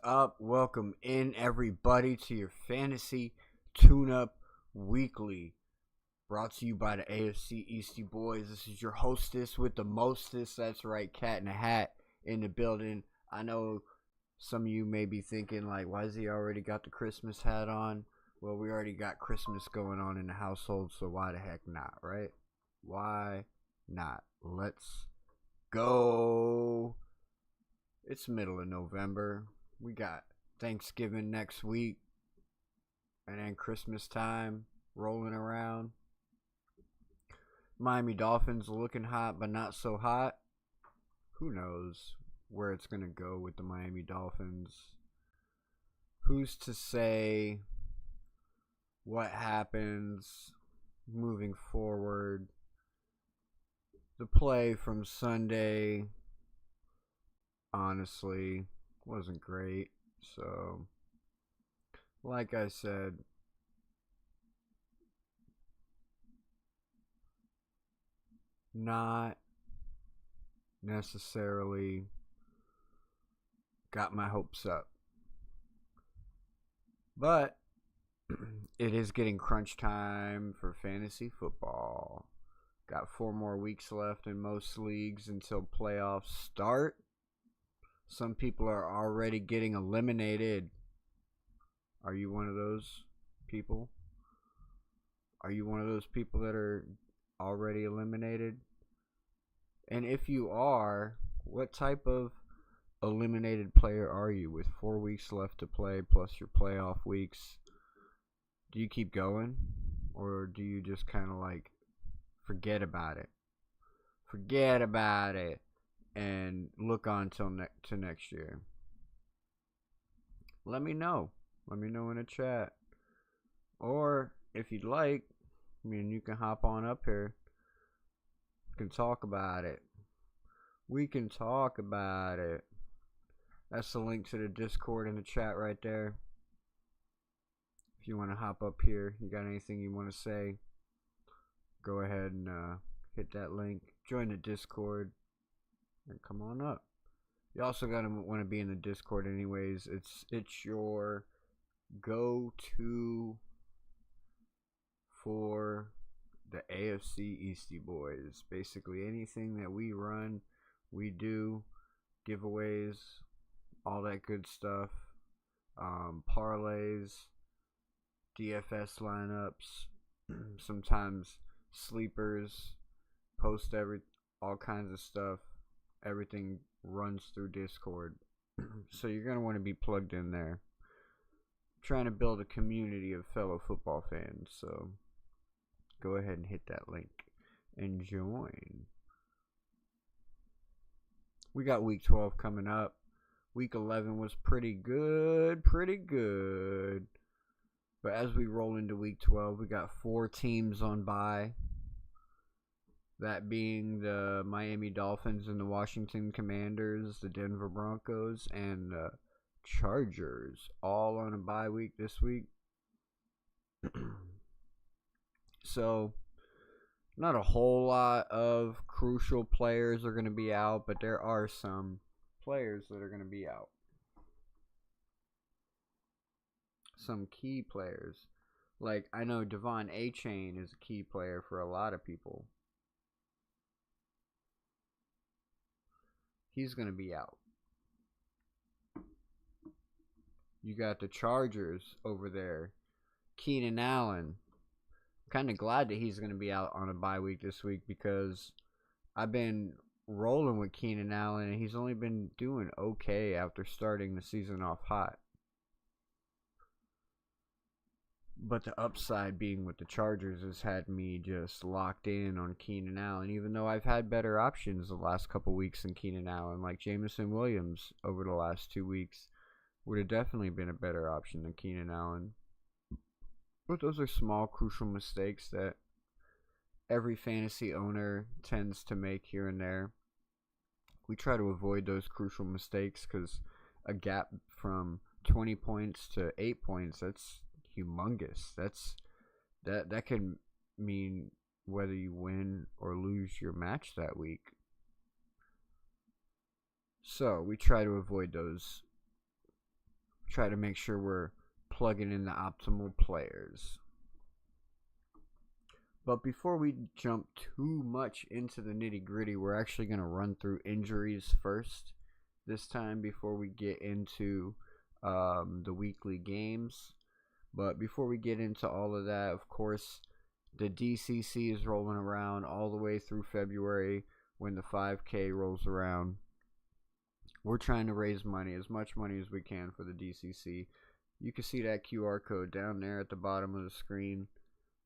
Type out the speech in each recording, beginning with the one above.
up? Welcome in, everybody, to your Fantasy Tune-Up Weekly. Brought to you by the AFC Eastie Boys. This is your hostess with the mostest. That's right, Cat in a Hat in the building. I know some of you may be thinking, like, why has he already got the Christmas hat on? Well, we already got Christmas going on in the household, so why the heck not, right? Why not? Let's go. It's middle of November. We got Thanksgiving next week. And then Christmas time rolling around. Miami Dolphins looking hot, but not so hot. Who knows where it's going to go with the Miami Dolphins? Who's to say what happens moving forward? The play from Sunday, honestly, wasn't great. So, like I said, not necessarily got my hopes up. But it is getting crunch time for fantasy football. Got 4 more weeks left in most leagues until playoffs start. Some people are already getting eliminated. Are you one of those people? Are you one of those people that are already eliminated? And if you are, what type of eliminated player are you with 4 weeks left to play plus your playoff weeks? Do you keep going? Or do you just kind of like forget about it? Forget about it and look on till to next year. Let me know. Let me know in the chat. Or if you'd like, you can hop on up here. We can talk about it. We can talk about it. That's the link to the Discord in the chat right there. If you want to hop up here, you got anything you want to say, go ahead and hit that link. Join the Discord and come on up. You also gotta want to be in the Discord anyways. It's your go-to for the AFC Eastie Boys. Basically anything that we run, we do. Giveaways, all that good stuff. Parlays, DFS lineups, sometimes sleepers, post all kinds of stuff. Everything runs through Discord. So you're going to want to be plugged in there. Trying to build a community of fellow football fans. So go ahead and hit that link and join. We got week 12 coming up. Week 11 was pretty good. But as we roll into week 12, we got 4 teams on bye. That being the Miami Dolphins and the Washington Commanders, the Denver Broncos, and the Chargers, all on a bye week this week. So, not a whole lot of crucial players are going to be out, but there are some players that are going to be out. Some key players. Like, I know Devon A-Chain is a key player for a lot of people. He's going to be out. You got the Chargers over there. Keenan Allen. Kind of glad that he's going to be out on a bye week this week because I've been rolling with Keenan Allen and he's only been doing okay after starting the season off hot. But the upside being with the Chargers has had me just locked in on Keenan Allen, even though I've had better options the last couple weeks than Keenan Allen, like Jameson Williams over the last 2 weeks would have definitely been a better option than Keenan Allen. But those are small, crucial mistakes that every fantasy owner tends to make here and there. We try to avoid those crucial mistakes because a gap from 20 points to 8 points, that's humongous. That can mean whether you win or lose your match that week. So we try to avoid those try to make sure we're plugging in the optimal players. But before we jump too much into the nitty gritty, we're actually going to run through injuries first this time before we get into the weekly games. But before we get into all of that, of course, the DCC is rolling around all the way through February when the 5K rolls around. We're trying to raise money, as much money as we can for the DCC. You can see that QR code down there at the bottom of the screen.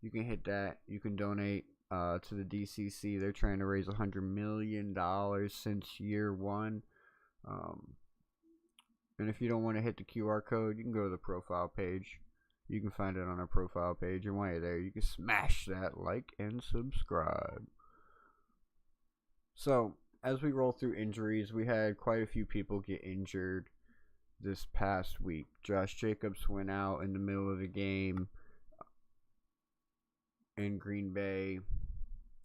You can hit that. You can donate to the DCC. They're trying to raise $100 million since year one. And if you don't want to hit the QR code, you can go to the profile page. You can find it on our profile page. And while you're there, you can smash that like and subscribe. So, as we roll through injuries, we had quite a few people get injured this past week. Josh Jacobs went out in the middle of the game in Green Bay.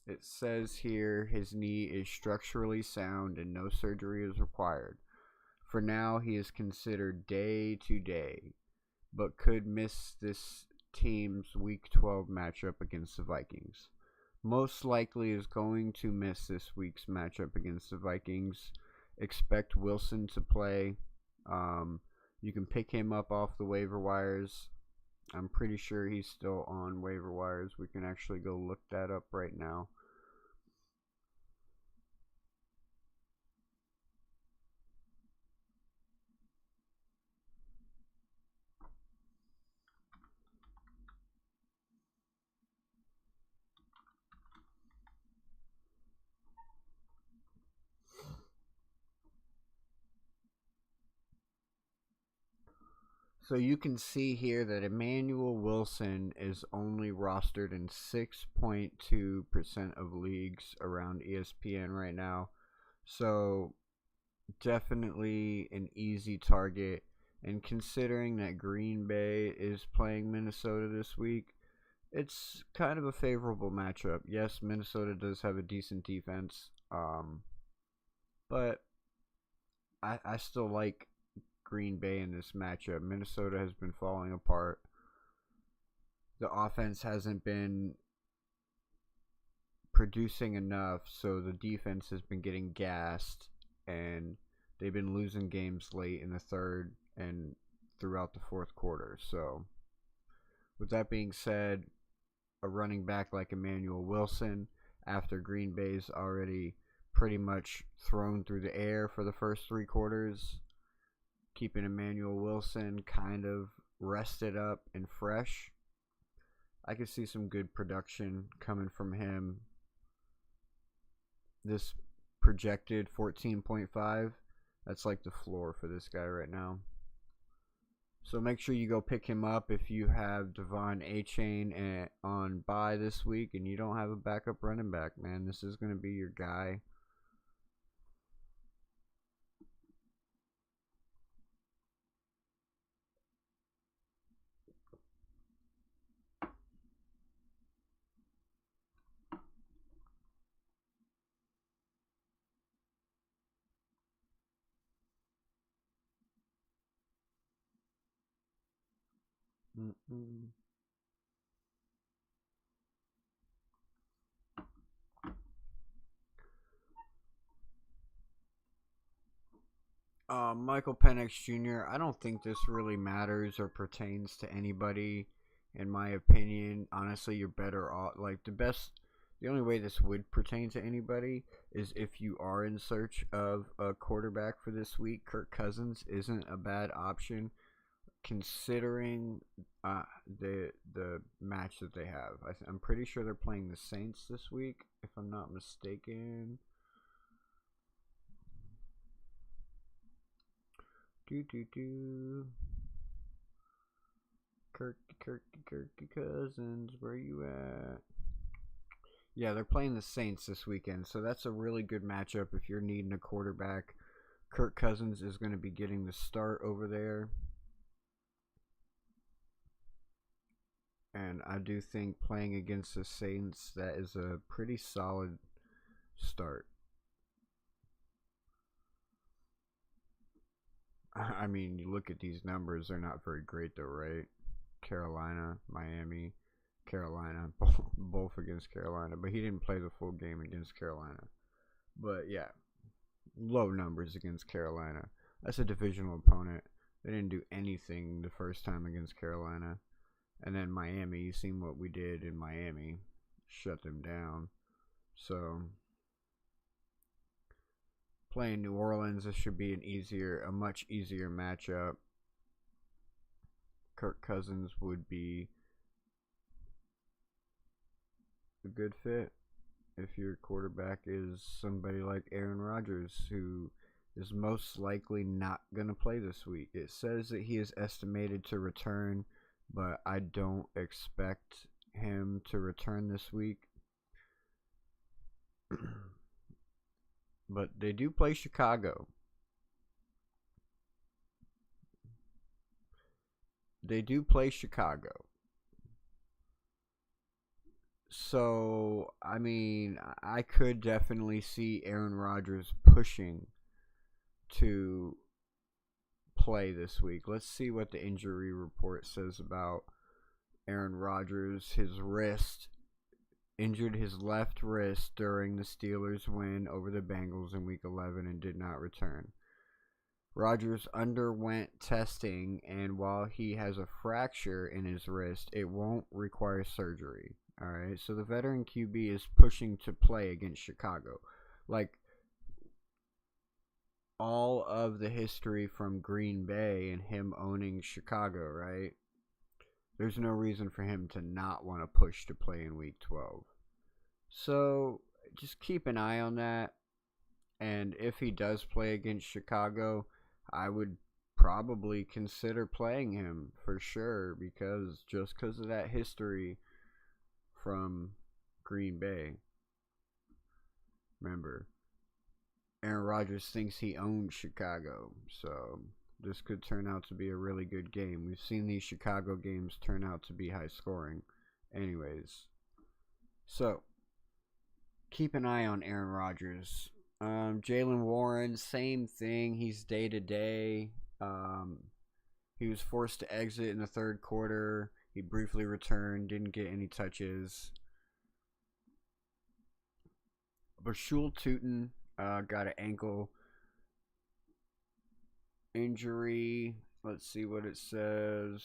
It says here his knee is structurally sound and no surgery is required. For now, he is considered day to day, but could miss this team's Week 12 matchup against the Vikings. Most likely is going to miss this week's matchup against the Vikings. Expect Wilson to play. You can pick him up off the waiver wires. I'm pretty sure he's still on waiver wires. We can actually go look that up right now. So you can see here that Emmanuel Wilson is only rostered in 6.2% of leagues around ESPN right now. So definitely an easy target. And considering that Green Bay is playing Minnesota this week, it's kind of a favorable matchup. Yes, Minnesota does have a decent defense, but I still like Green Bay in this matchup. Minnesota has been falling apart. The offense hasn't been producing enough, so the defense has been getting gassed, and they've been losing games late in the third and throughout the fourth quarter. So, with that being said, a running back like Emmanuel Wilson, after Green Bay's already pretty much thrown through the air for the first three quarters, keeping Emmanuel Wilson kind of rested up and fresh. I could see some good production coming from him. This projected 14.5, that's like the floor for this guy right now. So make sure you go pick him up if you have Devon A-Chain on bye this week and you don't have a backup running back, man. This is going to be your guy. Michael Penix Jr., I don't think this really matters or pertains to anybody, in my opinion. Honestly, you're better off. The only way this would pertain to anybody is if you are in search of a quarterback for this week. Kirk Cousins isn't a bad option, considering the match that they have. I'm pretty sure they're playing the Saints this week, if I'm not mistaken. Kirky Cousins, where you at? Yeah, they're playing the Saints this weekend, so that's a really good matchup if you're needing a quarterback. Kirk Cousins is going to be getting the start over there. And I do think playing against the Saints, that is a pretty solid start. I mean, you look at these numbers, they're not very great though, right? Carolina, Miami, Carolina, both against Carolina, but he didn't play the full game against Carolina. But yeah, low numbers against Carolina. That's a divisional opponent. They didn't do anything the first time against Carolina. And then Miami, you seen what we did in Miami. Shut them down. So playing New Orleans, this should be a much easier matchup. Kirk Cousins would be a good fit if your quarterback is somebody like Aaron Rodgers, who is most likely not going to play this week. It says that he is estimated to return, but I don't expect him to return this week. But they do play Chicago. So, I mean, I could definitely see Aaron Rodgers pushing to play this week. Let's see what the injury report says about Aaron Rodgers. His wrist, injured his left wrist during the Steelers' win over the Bengals in Week 11 and did not return. Rodgers underwent testing, and while he has a fracture in his wrist, it won't require surgery. All right, so the veteran QB is pushing to play against Chicago. Like, all of the history from Green Bay and him owning Chicago, right? There's no reason for him to not want to push to play in Week 12. So just keep an eye on that. And if he does play against Chicago, I would probably consider playing him for sure, because of that history from Green Bay. Remember, Aaron Rodgers thinks he owns Chicago, so this could turn out to be a really good game. We've seen these Chicago games turn out to be high scoring. Anyways, so keep an eye on Aaron Rodgers. Jalen Warren, same thing. He's day to day. He was forced to exit in the third quarter. He briefly returned, didn't get any touches. Bashul Tutin got an ankle injury. Let's see what it says.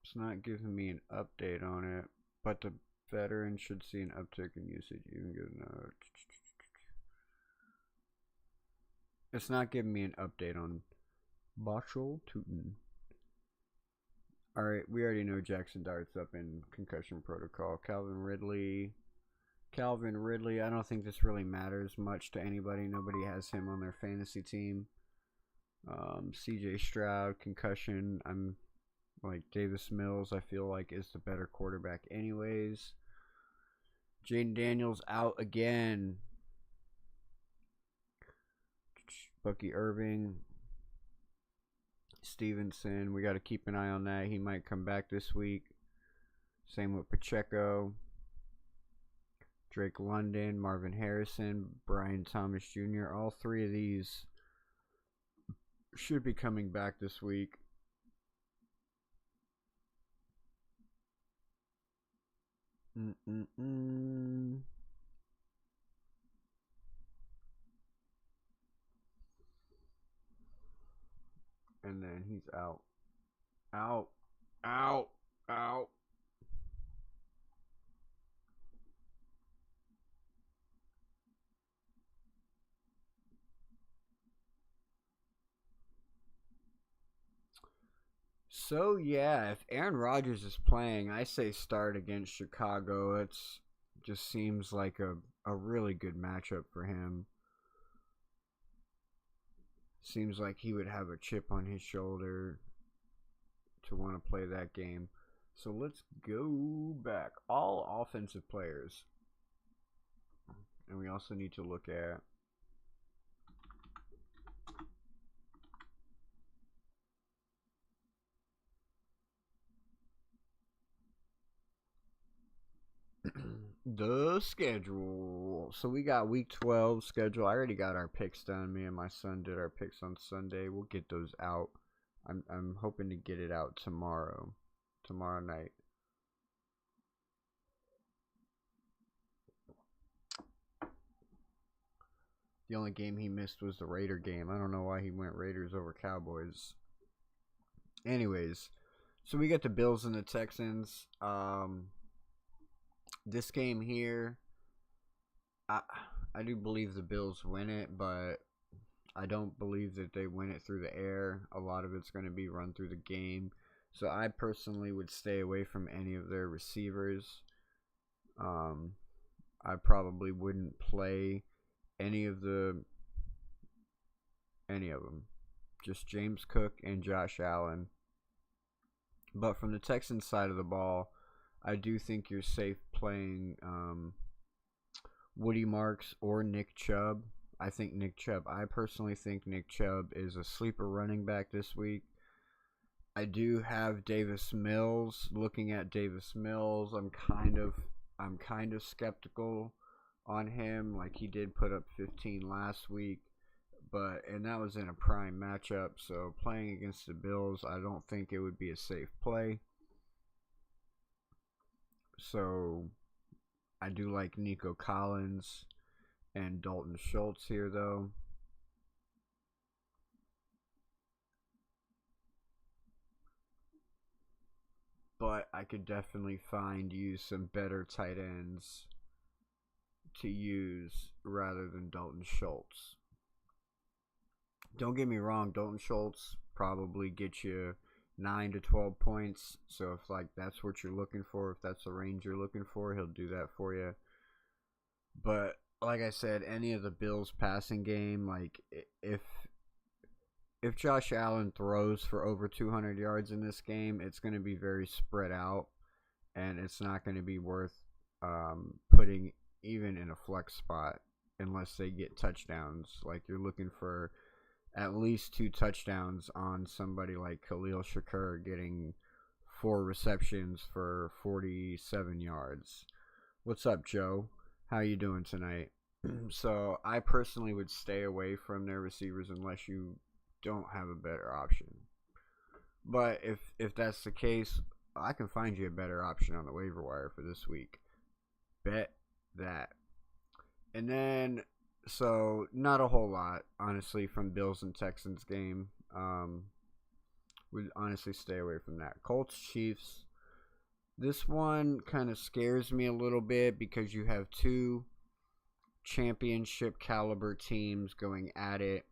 It's not giving me an update on it, but the veteran should see an uptick in usage. Even good enough. It's not giving me an update on Bashul Tutin. Alright, we already know Jackson Dart's up in concussion protocol. Calvin Ridley, I don't think this really matters much to anybody. Nobody has him on their fantasy team. CJ Stroud, concussion. I'm like, Davis Mills, I feel like, is the better quarterback anyways. Jaden Daniels out again. Bucky Irving, Stevenson, we got to keep an eye on that. He might come back this week. Same with Pacheco, Drake London, Marvin Harrison, Brian Thomas Jr. All three of these should be coming back this week. And then he's out. Out. So yeah, if Aaron Rodgers is playing, I say start against Chicago. It's just seems like a really good matchup for him. Seems like he would have a chip on his shoulder to want to play that game. So let's go back. All offensive players. And we also need to look at The schedule. So we got week 12 schedule. I already got our picks done. Me and my son did our picks on Sunday. We'll get those out. I'm hoping to get it out tomorrow night. The only game he missed was the Raider game. I don't know why he went Raiders over Cowboys. Anyways, so we got the Bills and the Texans. This game here, I I do believe the Bills win it, but I don't believe that they win it through the air. A lot of it's going to be run through the game. So I personally would stay away from any of their receivers. Um, I probably wouldn't play any of the any of them. Just James Cook and Josh Allen. But from the Texans side of the ball, I do think you're safe playing Woody Marks or Nick Chubb. I personally think Nick Chubb is a sleeper running back this week. I do have Davis Mills. Looking at Davis Mills, I'm kind of skeptical on him. Like, he did put up 15 last week, and that was in a prime matchup. So playing against the Bills, I don't think it would be a safe play. So I do like Nico Collins and Dalton Schultz here, though. But I could definitely find you some better tight ends to use rather than Dalton Schultz. Don't get me wrong, Dalton Schultz probably gets you 9 to 12 points. So if like that's what you're looking for, if that's the range you're looking for, he'll do that for you. But like I said, any of the Bills passing game, like if Josh Allen throws for over 200 yards in this game, it's going to be very spread out, and it's not going to be worth putting even in a flex spot unless they get touchdowns. Like, you're looking for at least 2 touchdowns on somebody like Khalil Shakur getting 4 receptions for 47 yards. What's up, Joe? How you doing tonight? So I personally would stay away from their receivers unless you don't have a better option. But if that's the case, I can find you a better option on the waiver wire for this week. Bet that. And then, so not a whole lot, honestly, from Bills and Texans game. Would honestly stay away from that. Colts Chiefs. This one kind of scares me a little bit because you have 2 championship caliber teams going at it,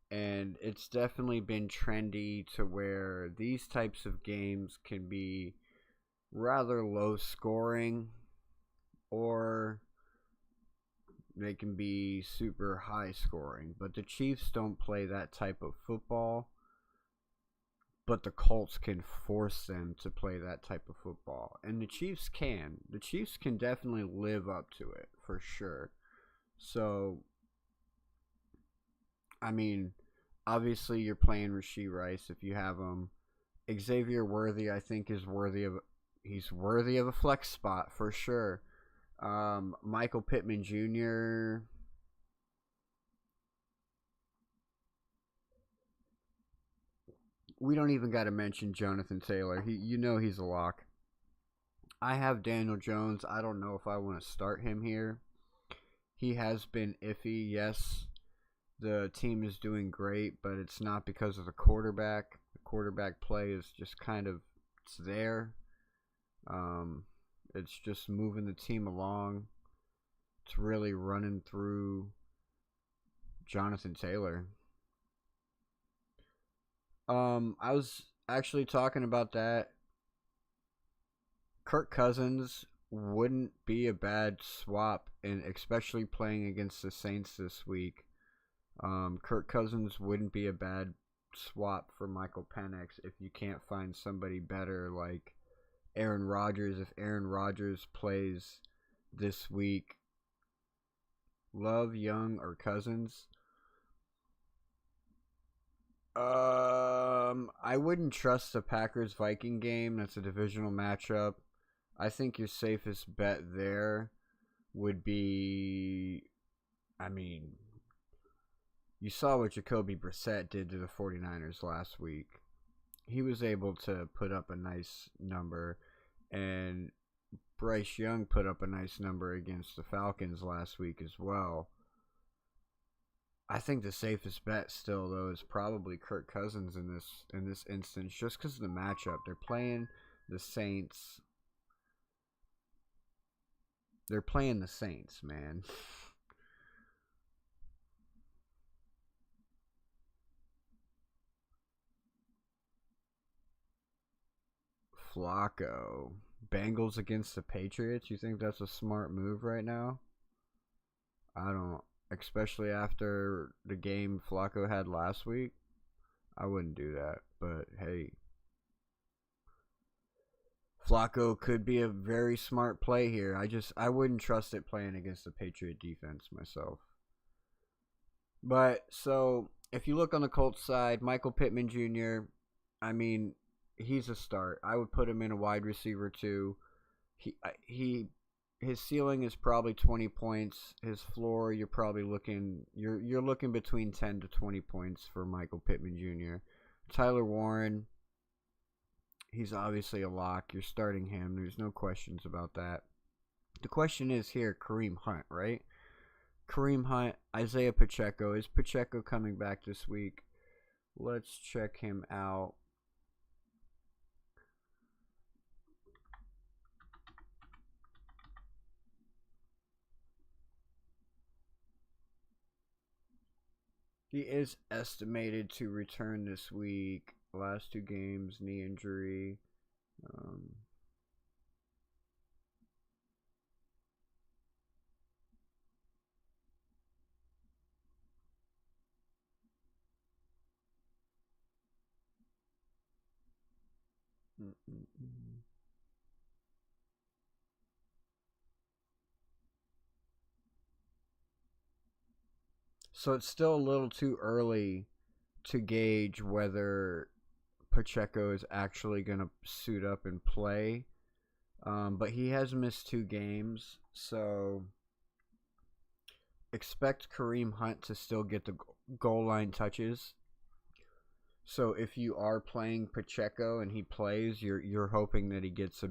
and it's definitely been trendy to where these types of games can be rather low scoring, or they can be super high scoring. But the Chiefs don't play that type of football, but the Colts can force them to play that type of football, and the Chiefs can definitely live up to it for sure. So I mean, obviously you're playing Rashee Rice if you have him. Xavier Worthy, I think, he's worthy of a flex spot for sure. Michael Pittman Jr. We don't even got to mention Jonathan Taylor. He's a lock. I have Daniel Jones. I don't know if I want to start him here. He has been iffy. Yes, the team is doing great, but it's not because of the quarterback. The quarterback play is just it's there. It's just moving the team along. It's really running through Jonathan Taylor. I was actually talking about that. Kirk Cousins wouldn't be a bad swap, and especially playing against the Saints this week. Kirk Cousins wouldn't be a bad swap for Michael Penix if you can't find somebody better like Aaron Rodgers. If Aaron Rodgers plays this week, Love, Young, or Cousins? I wouldn't trust the Packers-Viking game. That's a divisional matchup. I think your safest bet there would be, I mean, you saw what Jacoby Brissett did to the 49ers last week. He was able to put up a nice number, and Bryce Young put up a nice number against the Falcons last week as well. I think the safest bet still though is probably Kirk Cousins in this instance, just because of the matchup. They're playing the Saints. They're playing the Saints, man. Flacco. Bengals against the Patriots. You think that's a smart move right now? I don't. Especially after the game Flacco had last week. I wouldn't do that. But hey, Flacco could be a very smart play here. I wouldn't trust it playing against the Patriot defense myself. But so if you look on the Colts side, Michael Pittman Jr., I mean, he's a start. I would put him in a wide receiver too. He his ceiling is probably 20 points. His floor, you're looking between 10 to 20 points for Michael Pittman Jr. Tyler Warren, he's obviously a lock. You're starting him. There's no questions about that. The question is here, Kareem Hunt, right? Kareem Hunt, Isaiah Pacheco. Is Pacheco coming back this week? Let's check him out. He is estimated to return this week. Last 2 games, knee injury. Um, mm, mm, mm. So it's still a little too early to gauge whether Pacheco is actually going to suit up and play. But he has missed 2 games, so expect Kareem Hunt to still get the goal line touches. So if you are playing Pacheco and he plays, you're hoping that he gets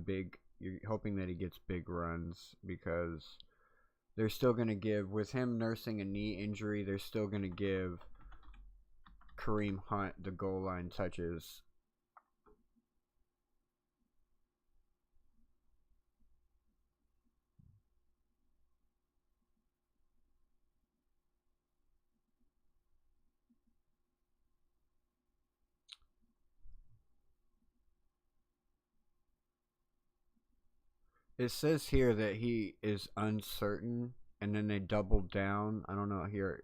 big runs, because they're still going to give, with him nursing a knee injury, they're still going to give Kareem Hunt the goal line touches. It says here that he is uncertain, and then they doubled down. I don't know here.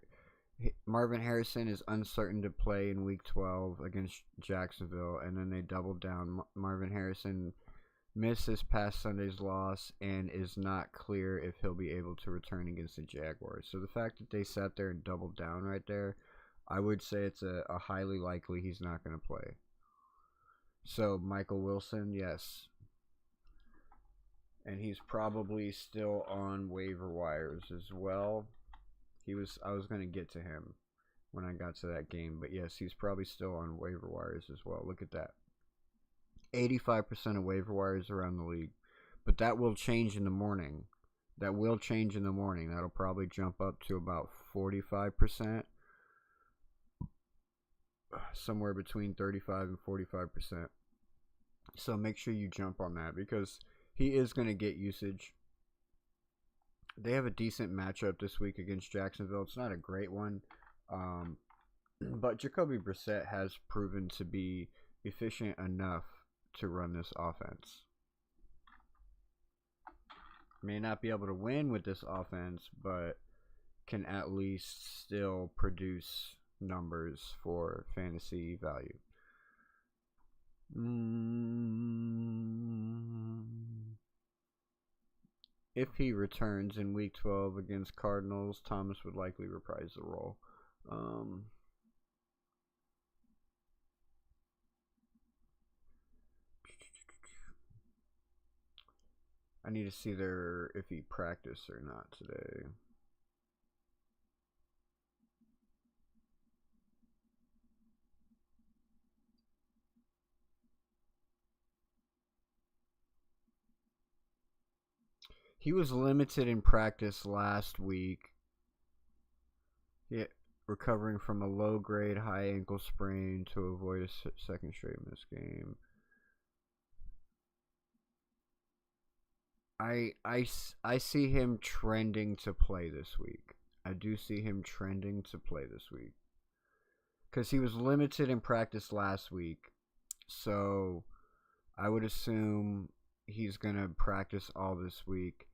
Marvin Harrison is uncertain to play in Week 12 against Jacksonville, and then they doubled down. Marvin Harrison missed this past Sunday's loss and is not clear if he'll be able to return against the Jaguars. So the fact that they sat there and doubled down right there, I would say it's a highly likely he's not going to play. So Michael Wilson, yes. And he's probably still on waiver wires as well. I was going to get to him when I got to that game, but yes, he's probably still on waiver wires as well. Look at that. 85% of waiver wires around the league. But that will change in the morning. That'll probably jump up to about 45%. Somewhere between 35 and 45%. So make sure you jump on that, because he is going to get usage. They have a decent matchup this week against Jacksonville. It's not a great one. But Jacoby Brissett has proven to be efficient enough to run this offense. May not be able to win with this offense, but can at least still produce numbers for fantasy value. If he returns in Week 12 against Cardinals, Thomas would likely reprise the role. I need to see their if he practiced or not today. He was limited in practice last week. Yeah, recovering from a low-grade high ankle sprain to avoid a second straight missed game. I see him trending to play this week. I do see him trending to play this week. Because he was limited in practice last week. So I would assume he's going to practice all this week.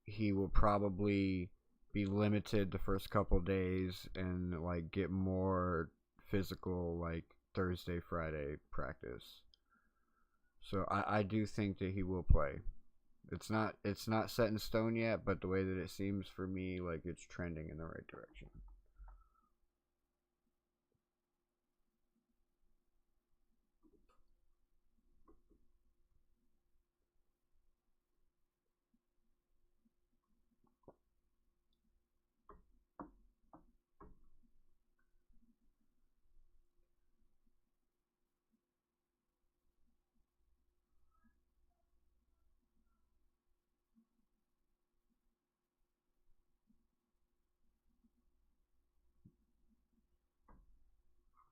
He will probably be limited the first couple days and like get more physical like Thursday, Friday practice. So I do think that he will play. It's not set in stone yet, but the way that it seems for me, like it's trending in the right direction.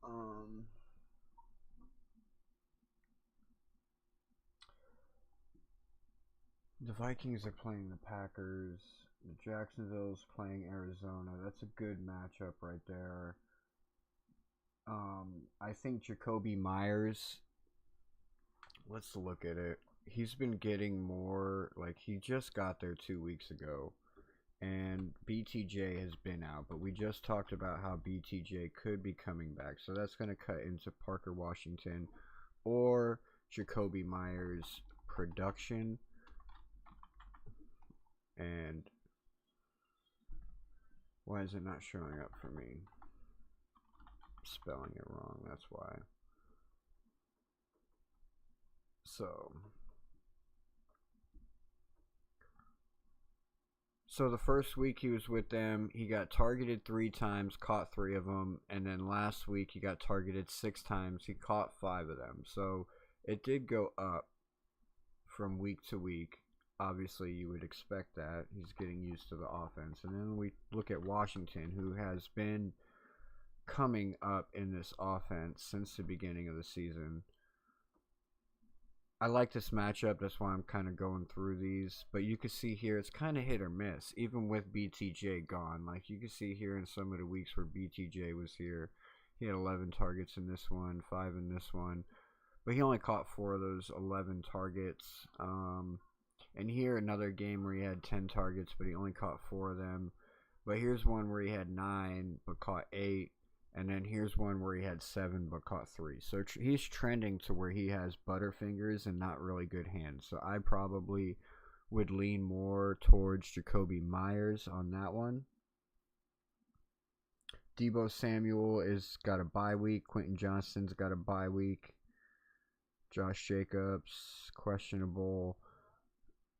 Um, the Vikings are playing the Packers. The Jacksonville's playing Arizona. That's a good matchup right there. I think Jacoby Myers. Let's look at it. He's been getting more. Like he just got there 2 weeks ago, and BTJ has been out. But we just talked about how BTJ could be coming back, so that's going to cut into Parker Washington or Jacoby Myers' production. And why is it not showing up for me? Spelling it wrong, that's why. So the first week he was with them, he got targeted 3 times, caught 3 of them, and then last week he got targeted 6 times, he caught 5 of them. So it did go up from week to week. Obviously, you would expect that. He's getting used to the offense. And then we look at Washington, who has been coming up in this offense since the beginning of the season. I like this matchup. That's why I'm kind of going through these. But you can see here, it's kind of hit or miss, even with BTJ gone. Like you can see here in some of the weeks where BTJ was here, he had 11 targets in this one, 5 in this one. But he only caught 4 of those 11 targets. And here, another game where he had 10 targets, but he only caught 4 of them. But here's one where he had 9, but caught 8. And then here's one where he had 7, but caught 3. So he's trending to where he has butterfingers and not really good hands. So I probably would lean more towards Jacoby Myers on that one. Deebo Samuel is got a bye week. Quentin Johnston's got a bye week. Josh Jacobs, questionable.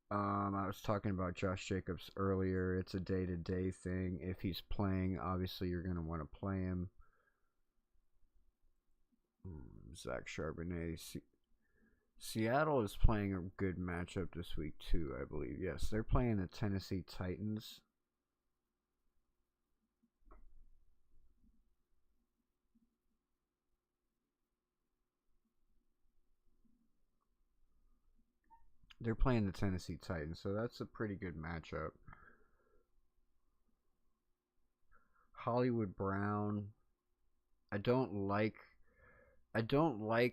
I was talking about Josh Jacobs earlier. It's a day-to-day thing. If he's playing, obviously you're going to want to play him. Zach Charbonnet. Seattle is playing a good matchup this week too, I believe. Yes, they're playing the Tennessee Titans. They're playing the Tennessee Titans, so that's a pretty good matchup. Hollywood Brown. I don't like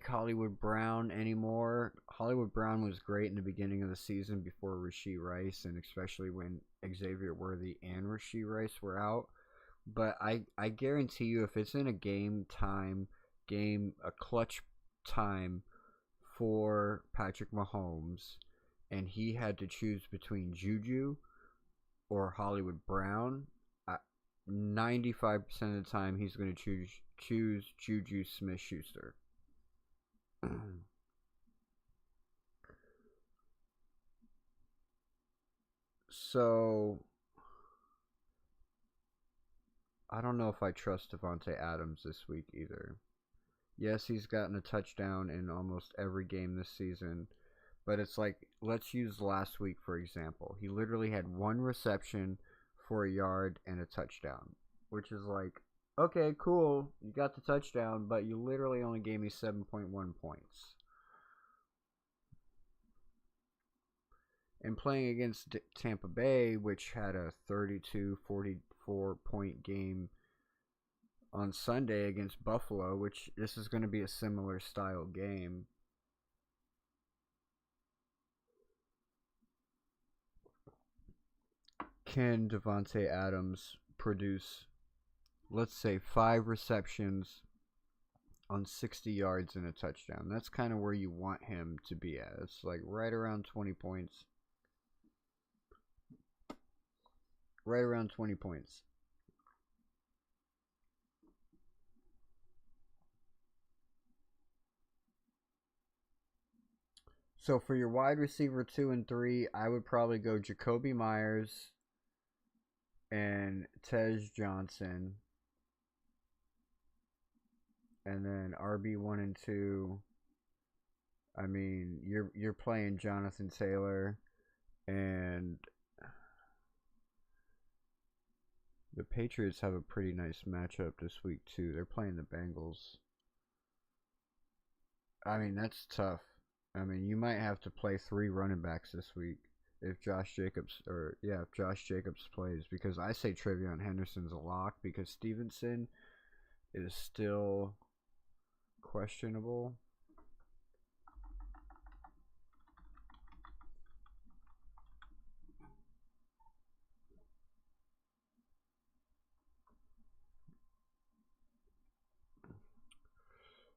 Hollywood Brown anymore. Hollywood Brown was great in the beginning of the season before Rashee Rice, and especially when Xavier Worthy and Rashee Rice were out. But I guarantee you, if it's in a a clutch time for Patrick Mahomes, and he had to choose between Juju or Hollywood Brown, 95% of the time he's going to choose Juju Smith-Schuster. So I don't know if I trust Devontae Adams this week either. Yes, he's gotten a touchdown in almost every game this season, but it's like, let's use last week for example. He literally had one reception for a yard and a touchdown, which is like, okay, cool, you got the touchdown, but you literally only gave me 7.1 points. And playing against Tampa Bay, which had a 32-44 point game on Sunday against Buffalo, which this is going to be a similar style game. Can Devontae Adams produce, let's say, 5 receptions on 60 yards and a touchdown? That's kind of where you want him to be at. It's like right around 20 points. Right around 20 points. So for your wide receiver 2 and 3, I would probably go Jacoby Myers and Tej Johnson. And then RB1 and 2, I mean, you're playing Jonathan Taylor, and the Patriots have a pretty nice matchup this week too. They're playing the Bengals. I mean, that's tough. I mean, you might have to play 3 running backs this week if Josh Jacobs plays, because I say Travion Henderson's a lock because Stevenson is still questionable.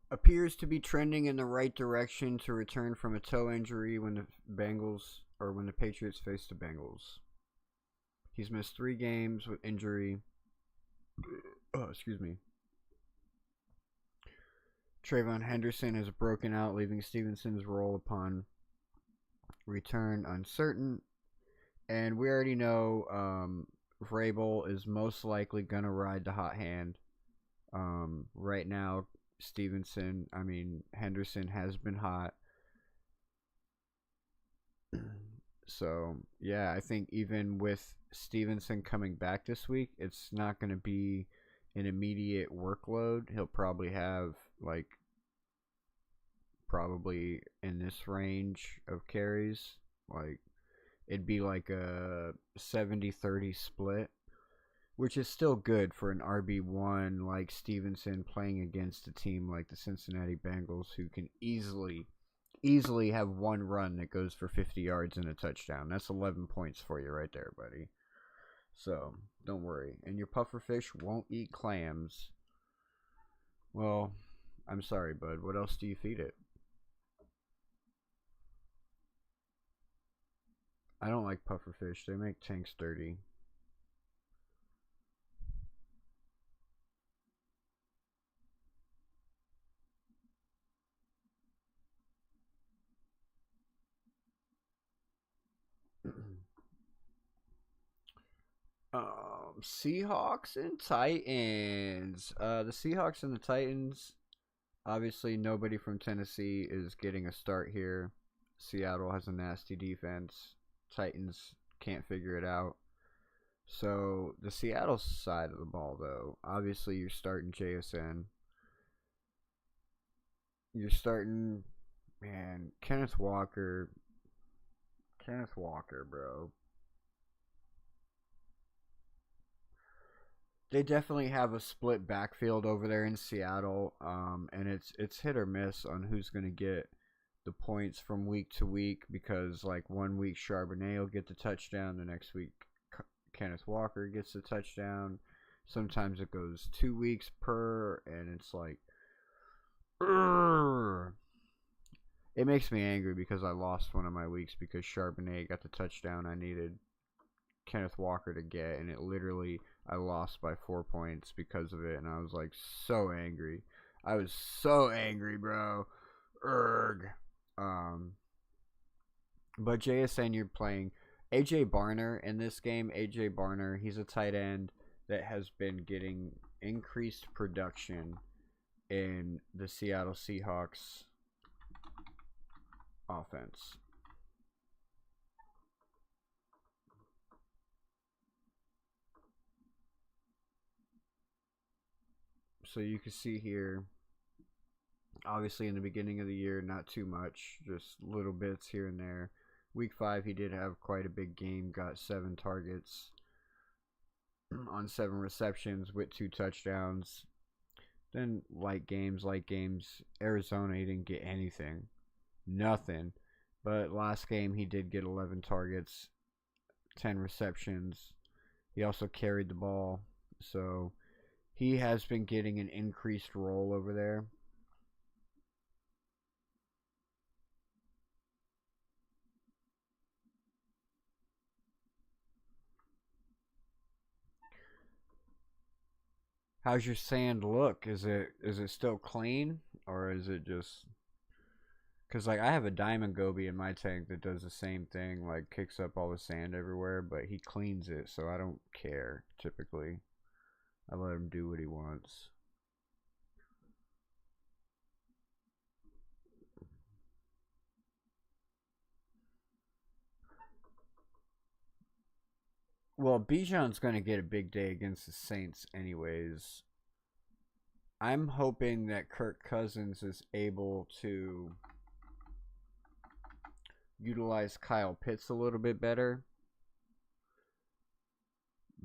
Appears to be trending in the right direction to return from a toe injury when the Patriots face the Bengals. He's missed 3 games with injury. Oh, excuse me. Trayvon Henderson has broken out, leaving Stevenson's role upon return uncertain. And we already know Vrabel is most likely going to ride the hot hand. Right now, Henderson has been hot. So, yeah, I think even with Stevenson coming back this week, it's not going to be an immediate workload. He'll probably have, probably in this range of carries. It'd be like a 70-30 split, which is still good for an RB1 like Stevenson playing against a team like the Cincinnati Bengals, who can easily have one run that goes for 50 yards and a touchdown. That's 11 points for you right there, buddy. So, don't worry. And your pufferfish won't eat clams. Well, I'm sorry, bud. What else do you feed it? I don't like pufferfish. They make tanks dirty. Seahawks and Titans. The Seahawks and the Titans. Obviously, nobody from Tennessee is getting a start here. Seattle has a nasty defense. Titans can't figure it out. So, the Seattle side of the ball, though, obviously you're starting JSN. You're starting, man, Kenneth Walker. Kenneth Walker, bro. They definitely have a split backfield over there in Seattle, and it's hit or miss on who's going to get the points from week to week, because like one week Charbonnet will get the touchdown, the next week Kenneth Walker gets the touchdown. Sometimes it goes 2 weeks per, and it's like, urgh. It makes me angry because I lost one of my weeks because Charbonnet got the touchdown I needed Kenneth Walker to get, and it literally, I lost by 4 points because of it, and I was like so angry. I was so angry, bro. Erg. But JSN, you're playing AJ Barner in this game. AJ Barner, he's a tight end that has been getting increased production in the Seattle Seahawks offense. So you can see here, obviously in the beginning of the year, not too much, just little bits here and there. Week 5, he did have quite a big game, got 7 targets on 7 receptions with 2 touchdowns. Then light games, Arizona, he didn't get anything. Nothing. But last game, he did get 11 targets, 10 receptions. He also carried the ball. So he has been getting an increased role over there. How's your sand look? Is it still clean, or is it just because like I have a diamond goby in my tank that does the same thing, like kicks up all the sand everywhere, but he cleans it, so I don't care typically. I let him do what he wants. Well, Bijan's going to get a big day against the Saints anyways. I'm hoping that Kirk Cousins is able to utilize Kyle Pitts a little bit better.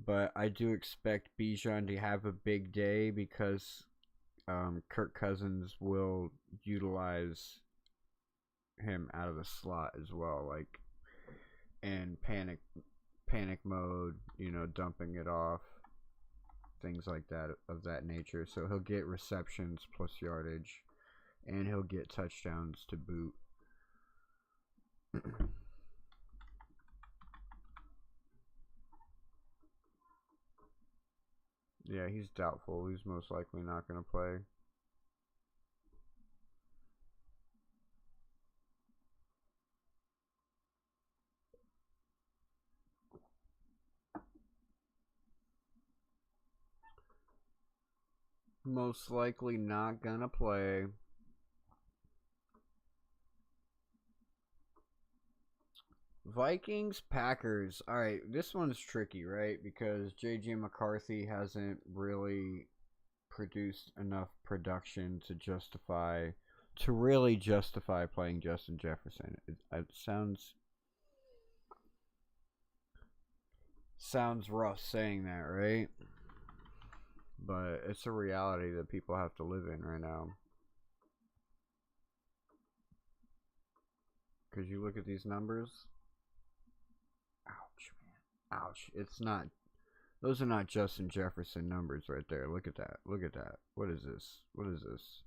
But I do expect Bijan to have a big day because Kirk Cousins will utilize him out of the slot as well, like in panic mode, dumping it off, things like that of that nature. So he'll get receptions plus yardage, and he'll get touchdowns to boot. Yeah, he's doubtful. He's most likely not going to play. Most likely not going to play. Vikings, Packers. All right, this one's tricky, right? Because J.J. McCarthy hasn't really produced enough production to really justify playing Justin Jefferson. It sounds rough saying that, right? But it's a reality that people have to live in right now. Because you look at these numbers. Ouch, man. Ouch. It's not. Those are not Justin Jefferson numbers right there. Look at that. Look at that. What is this? What is this?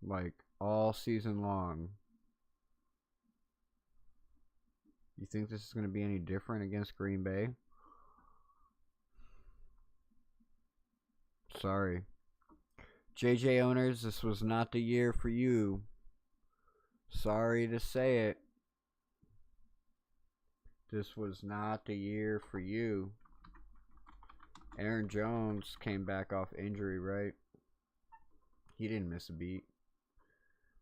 Like, all season long. You think this is going to be any different against Green Bay? Sorry. JJ owners, this was not the year for you. Sorry to say it. This was not the year for you. Aaron Jones came back off injury, right? He didn't miss a beat.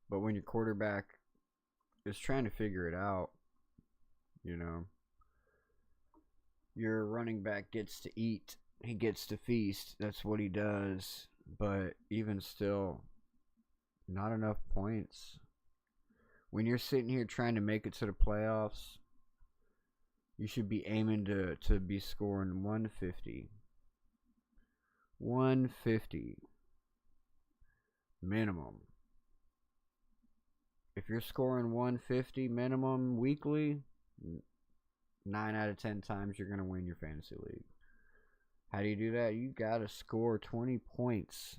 But when your quarterback is trying to figure it out, your running back gets to eat. He gets to feast. That's what he does. But even still, not enough points. When you're sitting here trying to make it to the playoffs, you should be aiming to be scoring 150. 150 minimum. If you're scoring 150 minimum weekly, 9 out of 10 times you're going to win your fantasy league. How do you do that? You got to score 20 points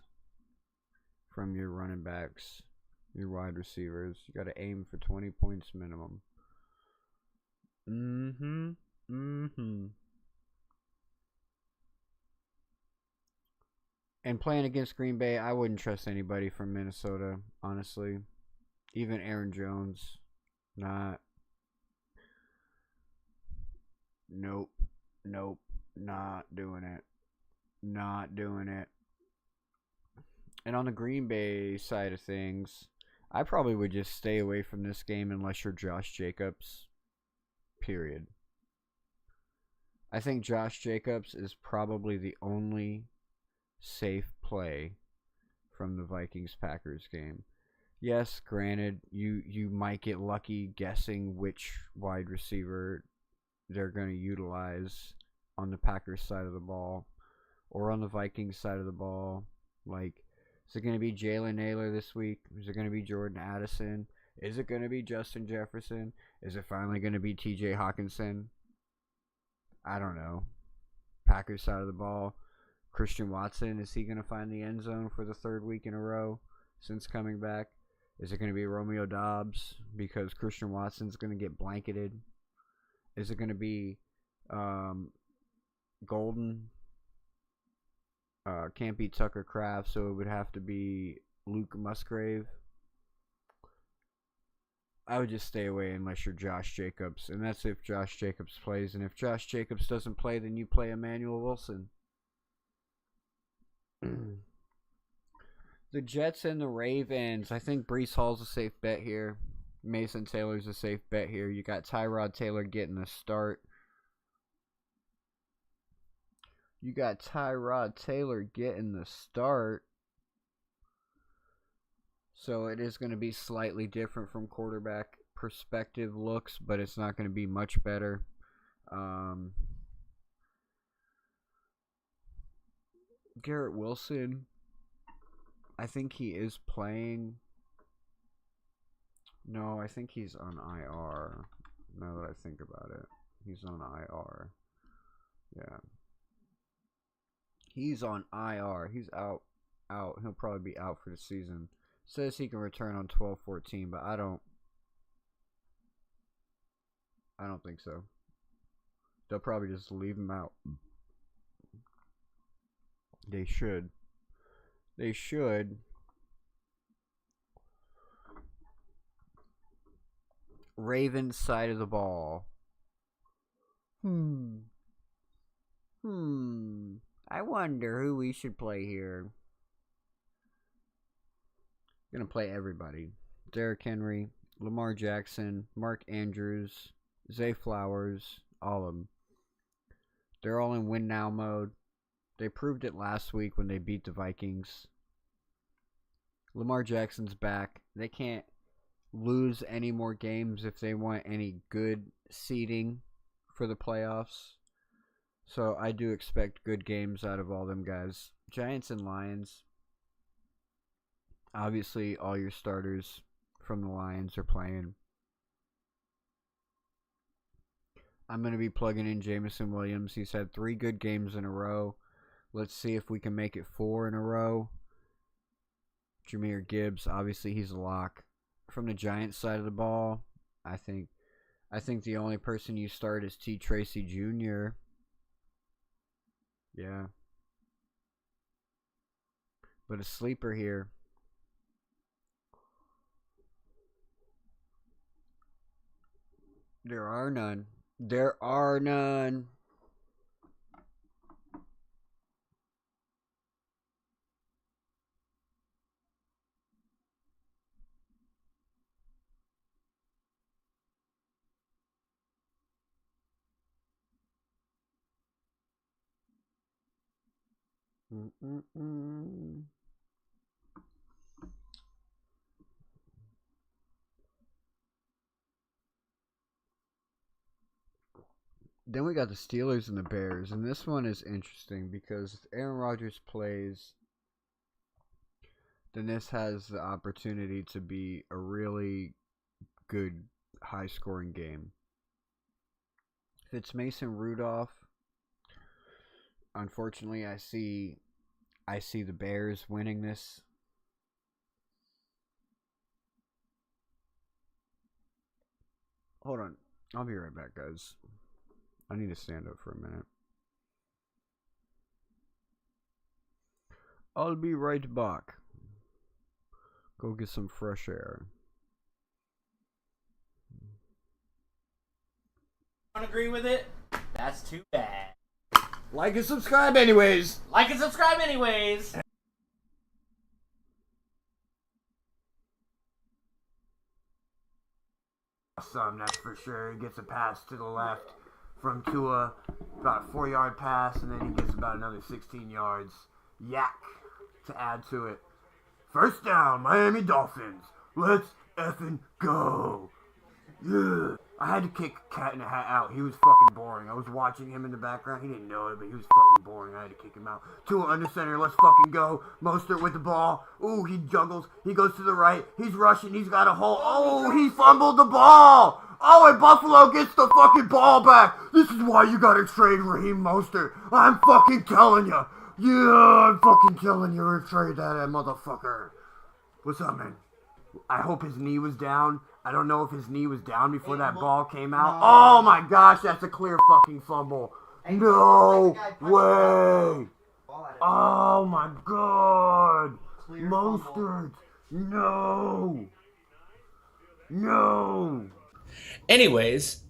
from your running backs, your wide receivers. You got to aim for 20 points minimum. And playing against Green Bay, I wouldn't trust anybody from Minnesota, honestly. Even Aaron Jones, not. Nope. Nope. Not doing it. Not doing it. And on the Green Bay side of things, I probably would just stay away from this game unless you're Josh Jacobs. Period. I think Josh Jacobs is probably the only safe play from the Vikings-Packers game. Yes, granted, you might get lucky guessing which wide receiver they're going to utilize on the Packers side of the ball or on the Vikings side of the ball. Like, is it going to be Jalen Naylor this week? Is it going to be Jordan Addison? Is it going to be Justin Jefferson? Is it finally going to be TJ Hawkinson? I don't know. Packers side of the ball. Christian Watson, is he going to find the end zone for the third week in a row since coming back? Is it going to be Romeo Doubs because Christian Watson's going to get blanketed? Is it going to be Golden? Can't be Tucker Kraft, so it would have to be Luke Musgrave. I would just stay away unless you're Josh Jacobs, and that's if Josh Jacobs plays. And if Josh Jacobs doesn't play, then you play Emmanuel Wilson. The Jets and the Ravens. I think Breece Hall's a safe bet here. Mason Taylor's a safe bet here. You got Tyrod Taylor getting the start. So it is going to be slightly different from quarterback perspective looks, but it's not going to be much better. Garrett Wilson, I think he is playing. No, I think he's on IR. Now that I think about it, he's on IR. Yeah. He's on IR. He's out. He'll probably be out for the season. Says he can return on 12/14, but I don't think so. They'll probably just leave him out. They should. Ravens side of the ball. I wonder who we should play here. Gonna play everybody. Derrick Henry, Lamar Jackson, Mark Andrews, Zay Flowers, all of them. They're all in win now mode. They proved it last week when they beat the Vikings. Lamar Jackson's back. They can't lose any more games if they want any good seeding for the playoffs. So I do expect good games out of all them guys. Giants and Lions. Obviously, all your starters from the Lions are playing. I'm going to be plugging in Jameson Williams. He's had 3 good games in a row. Let's see if we can make it 4 in a row. Jahmyr Gibbs, obviously he's a lock. From the Giants side of the ball, I think the only person you start is T. Tracy Jr. Yeah. But a sleeper here. There are none. Then we got the Steelers and the Bears, and this one is interesting because if Aaron Rodgers plays, then this has the opportunity to be a really good, high-scoring game. If it's Mason Rudolph, unfortunately, I see the Bears winning this. Hold on. I'll be right back, guys. I need to stand up for a minute. I'll be right back. Go get some fresh air. Don't agree with it? That's too bad. Like and subscribe anyways. Like and subscribe anyways. Awesome, that's for sure. He gets a pass to the left from Tua, about a 4-yard pass, and then he gets about another 16 yards. Yak to add to it. First down, Miami Dolphins. Let's effing go. Yeah. I had to kick Cat in the Hat out. He was fucking boring. I was watching him in the background. He didn't know it, but he was fucking boring. I had to kick him out. Tua under center. Let's fucking go. Mostert with the ball. Ooh, he juggles. He goes to the right. He's rushing. He's got a hole. Oh, he fumbled the ball. Oh, and Buffalo gets the fucking ball back. This is why you gotta trade Raheem Mostert. I'm fucking telling you. Yeah, I'm fucking telling you to trade that motherfucker. What's up, man? I hope his knee was down. I don't know if his knee was down before that ball came out. No. Oh my gosh, that's a clear fucking fumble. No way. Oh my god. Mostert. No. No. Anyways,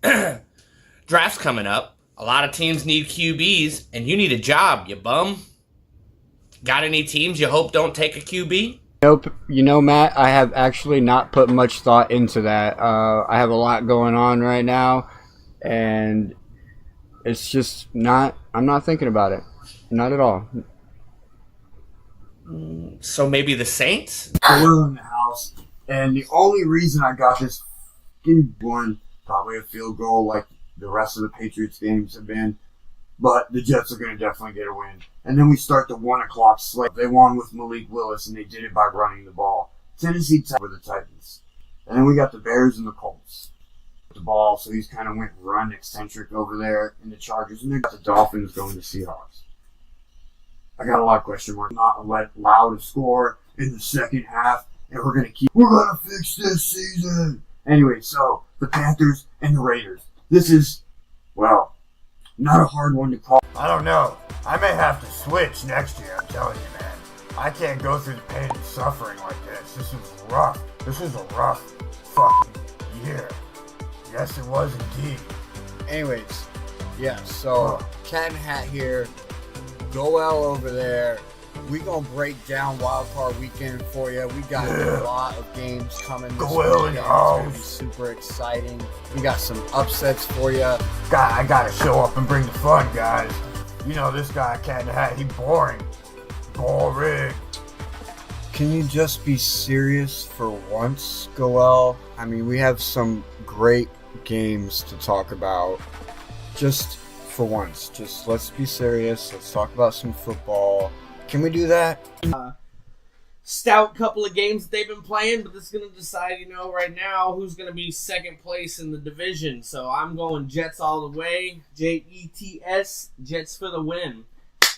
draft's coming up. A lot of teams need QBs, and you need a job, you bum. Got any teams you hope don't take a QB? Nope. You know, Matt, I have actually not put much thought into that. I have a lot going on right now, and it's just not, I'm not thinking about it. Not at all. So maybe the Saints? We're in the house, and the only reason I got this one, probably a field goal like the rest of the Patriots games have been, but the Jets are going to definitely get a win. And then we start the 1 o'clock slate. They won with Malik Willis, and they did it by running the ball. Tennessee were the Titans. And then we got the Bears and the Colts. The ball, so he's kind of went run eccentric over there in the Chargers. And they got the Dolphins going to Seahawks. I got a lot of question marks. Not allowed to score in the second half, and we're going to fix this season. Anyway, so the Panthers and the Raiders. This is, well, not a hard one to call. I don't know. I may have to switch next year, I'm telling you, man. I can't go through the pain and suffering like this. This is rough. This is a rough fucking year. Yes, it was indeed. Anyways, yeah, so Cat in the Hat here. Goel over there. We gonna break down Wildcard Weekend for you. We got a lot of games coming this weekend. It's gonna be super exciting. We got some upsets for you. I gotta show up and bring the fun, guys. You know this guy, Cat in the Hat, he boring. Boring. Can you just be serious for once, Goel? I mean, we have some great games to talk about. Just for once. Just let's be serious. Let's talk about some football. Can we do that? Stout couple of games that they've been playing, but this is going to decide, right now who's going to be second place in the division. So I'm going Jets all the way. Jets, Jets for the win.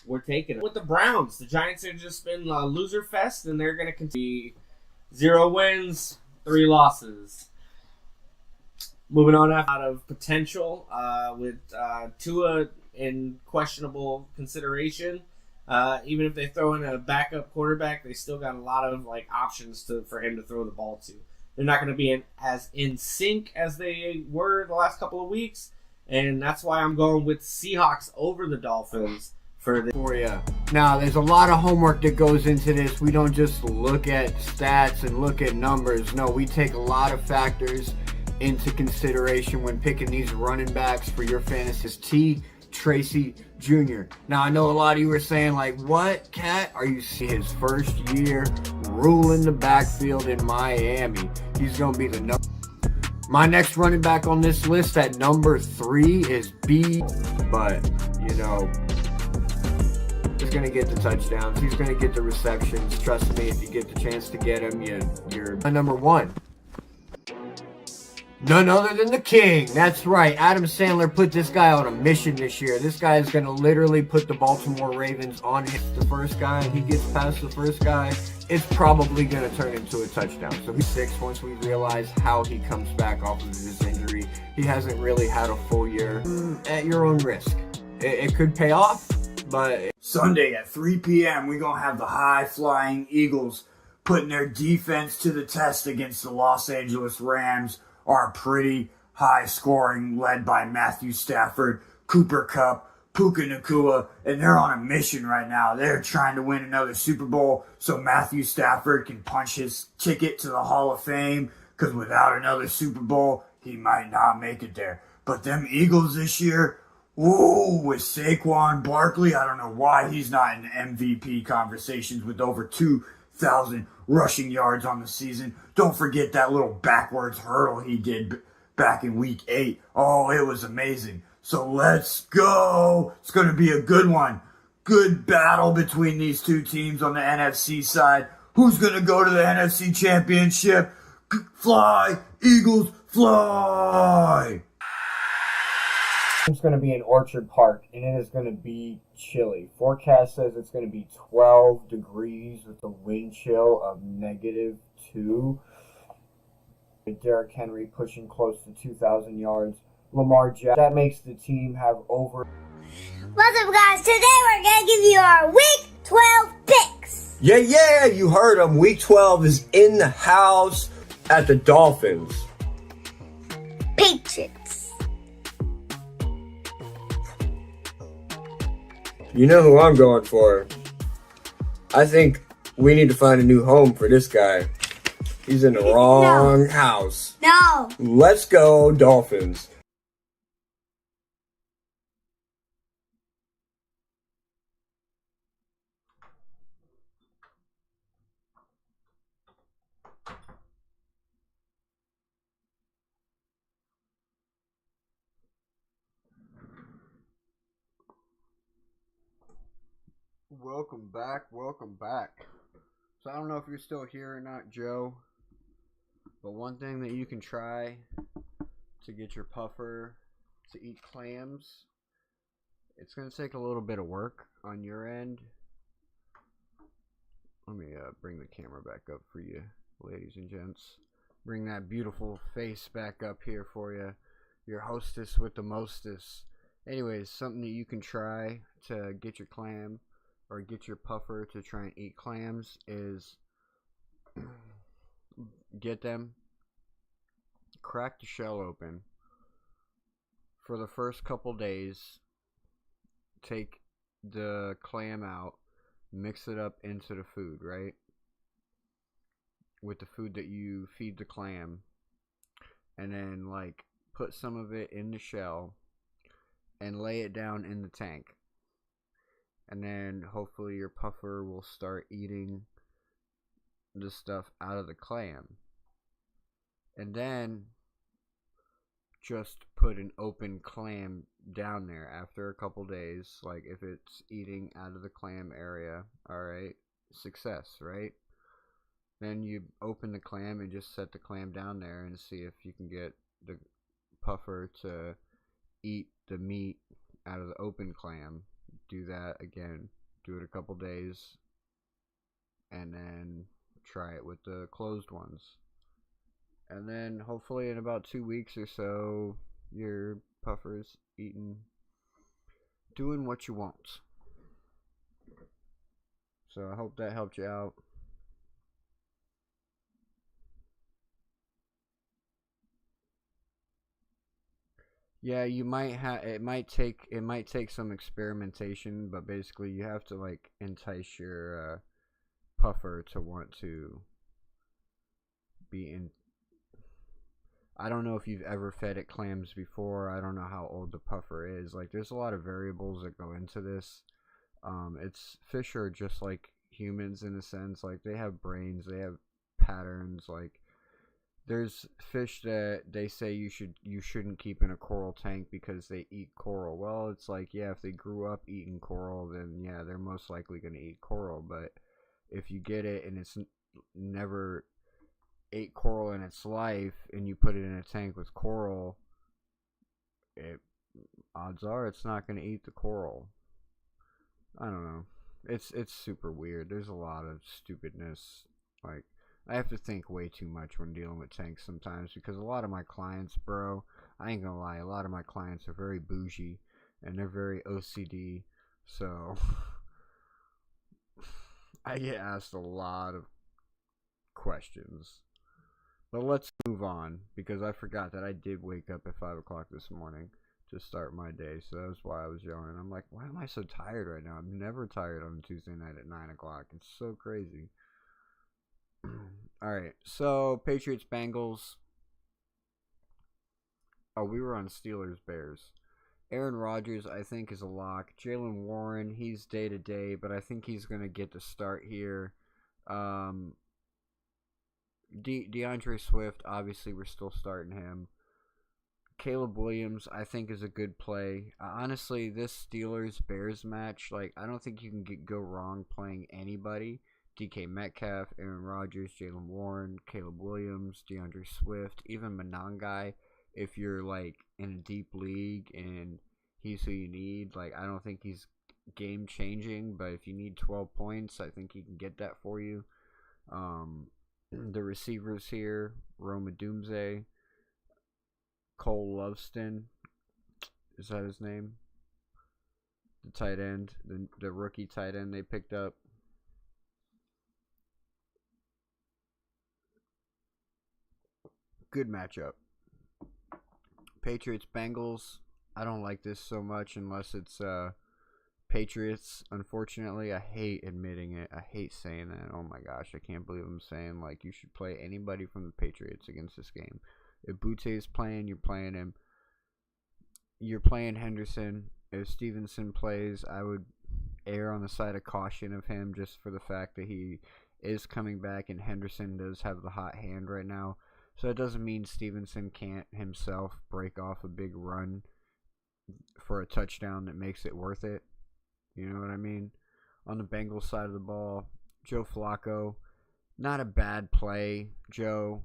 We're taking it. With the Browns, the Giants have just been a loser fest, and they're going to continue. 0 wins, 3 losses. Moving on out of potential with Tua in questionable consideration. Even if they throw in a backup quarterback, they still got a lot of options for him to throw the ball to. They're not going to be as in sync as they were the last couple of weeks, and that's why I'm going with Seahawks over the Dolphins for you. Now, there's a lot of homework that goes into this. We don't just look at stats and look at numbers. No, we take a lot of factors into consideration when picking these running backs for your fantasy. Tracy Jr. Now, I know a lot of you were saying, what, Cat? Are you seeing his first year ruling the backfield in Miami? He's going to be the number. My next running back on this list at number 3 is B. But, he's going to get the touchdowns. He's going to get the receptions. Trust me, if you get the chance to get him, you're number 1. None other than the king. That's right. Adam Sandler put this guy on a mission this year. This guy is going to literally put the Baltimore Ravens on the first guy. He gets past the first guy. It's probably going to turn into a touchdown. So he's 6 once we realize how he comes back off of his injury. He hasn't really had a full year. At your own risk. It could pay off, but... Sunday at 3 p.m., we're going to have the high-flying Eagles putting their defense to the test against the Los Angeles Rams. Are pretty high scoring, led by Matthew Stafford, Cooper Kupp, Puka Nakua, and they're on a mission right now. They're trying to win another Super Bowl so Matthew Stafford can punch his ticket to the Hall of Fame, because without another Super Bowl, he might not make it there. But them Eagles this year, ooh, with Saquon Barkley, I don't know why he's not in MVP conversations with over 2,000 rushing yards on the season. Don't forget that little backwards hurdle he did back in week 8. Oh, it was amazing. So let's go. It's going to be a good one. Good battle between these two teams on the NFC side. Who's going to go to the NFC Championship? Fly, Eagles, fly! It's going to be in Orchard Park, and it is going to be chilly. Forecast says it's going to be 12 degrees with a wind chill of -2. Derrick Henry pushing close to 2,000 yards. Lamar Jackson. That makes the team have over. What's up, guys? Today we're going to give you our Week 12 picks. Yeah, you heard him. Week 12 is in the house at the Dolphins. Patriots. You know who I'm going for. I think we need to find a new home for this guy. He's in the wrong house. No. Let's go, Dolphins. Welcome back. So I don't know if you're still here or not, Joe, but one thing that you can try to get your puffer to eat clams, it's going to take a little bit of work on your end. Let me bring the camera back up for you, ladies and gents. Bring that beautiful face back up here for you, your hostess with the mostest. Anyways, something that you can try to get your clam or get your puffer to try and eat clams is get them, crack the shell open. For the first couple days, take the clam out, mix it up into the food, right? With the food that you feed the clam, and then like put some of it in the shell and lay it down in the tank. And then hopefully your puffer will start eating the stuff out of the clam. And then just put an open clam down there after a couple days. Like if it's eating out of the clam area, alright, success, right? Then you open the clam and just set the clam down there and see if you can get the puffer to eat the meat out of the open clam. Do that again. Do it a couple days. And then try it with the closed ones. And then hopefully in about 2 weeks or so, your puffer's doing what you want. So I hope that helped you out. Yeah, you might have. It might take some experimentation, but basically you have to like entice your puffer to want to be in. I don't know if you've ever fed it clams before. I don't know how old the puffer is. Like, there's a lot of variables that go into this. Fish are just like humans in a sense. Like, they have brains, they have patterns. Like, there's fish that they say you shouldn't keep in a coral tank because they eat coral. Well, it's like, yeah, if they grew up eating coral, then yeah, they're most likely going to eat coral. But if you get it and it's never ate coral in its life and you put it in a tank with coral, odds are it's not going to eat the coral. I don't know. It's super weird. There's a lot of stupidness. Like, I have to think way too much when dealing with tanks sometimes because a lot of my clients, bro, I ain't gonna lie, a lot of my clients are very bougie and they're very OCD. So I get asked a lot of questions. But let's move on because I forgot that I did wake up at 5 o'clock this morning. to start my day. So that's why I was yawning. I'm like, why am I so tired right now? I'm never tired on a Tuesday night at 9 o'clock. It's so crazy. All right, so Patriots Bengals. Oh, we were on Steelers Bears. Aaron Rodgers, I think, is a lock. Jalen Warren, he's day to day, but I think he's gonna get the start here. DeAndre Swift, obviously, we're still starting him. Caleb Williams, I think, is a good play. Honestly, this Steelers-Bears match, like, I don't think you can go wrong playing anybody. DK Metcalf, Aaron Rodgers, Jalen Warren, Caleb Williams, DeAndre Swift, even Monangai. If you're, like, in a deep league and he's who you need, like, I don't think he's game-changing, but if you need 12 points, I think he can get that for you. The receivers here, Roma Doomsday, Cole Loveston, is that his name? The tight end, the rookie tight end they picked up. Good matchup. Patriots Bengals. I don't like this so much unless it's Patriots. Unfortunately, I hate admitting it. I hate saying that. Oh my gosh, I can't believe I'm saying like you should play anybody from the Patriots against this game. If Butte is playing, you're playing him. You're playing Henderson. If Stevenson plays, I would err on the side of caution of him just for the fact that he is coming back and Henderson does have the hot hand right now. So it doesn't mean Stevenson can't himself break off a big run for a touchdown that makes it worth it. You know what I mean? On the Bengals side of the ball, Joe Flacco, not a bad play. Joe,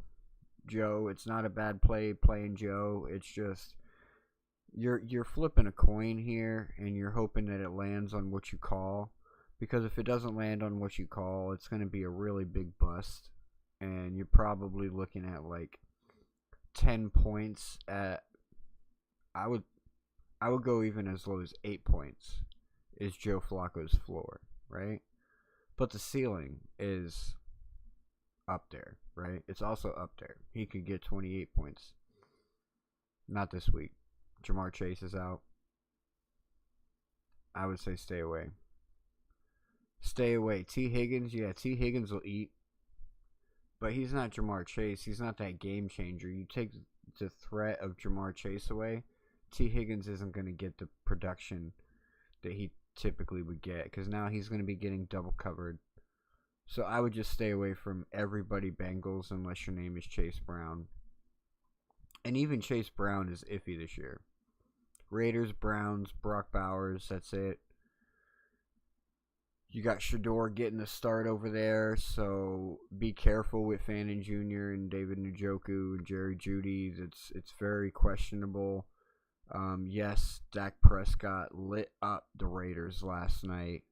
it's not a bad play playing Joe. It's just you're flipping a coin here and you're hoping that it lands on what you call. Because if it doesn't land on what you call, it's going to be a really big bust. And you're probably looking at like 10 points at I would go even as low as 8 points is Joe Flacco's floor, right? But the ceiling is up there, right? It's also up there. He could get 28 points. Not this week. Jamar Chase is out. I would say stay away. Stay away. T. Higgins, yeah, T. Higgins will eat. But he's not Jamar Chase. He's not that game changer. You take the threat of Jamar Chase away, T. Higgins isn't going to get the production that he typically would get because now he's going to be getting double covered. So I would just stay away from everybody Bengals unless your name is Chase Brown. And even Chase Brown is iffy this year. Raiders, Browns, Brock Bowers, that's it. You got Shador getting the start over there, so be careful with Fannin Jr. and David Njoku and Jerry Jeudy. It's very questionable. Yes, Dak Prescott lit up the Raiders last night,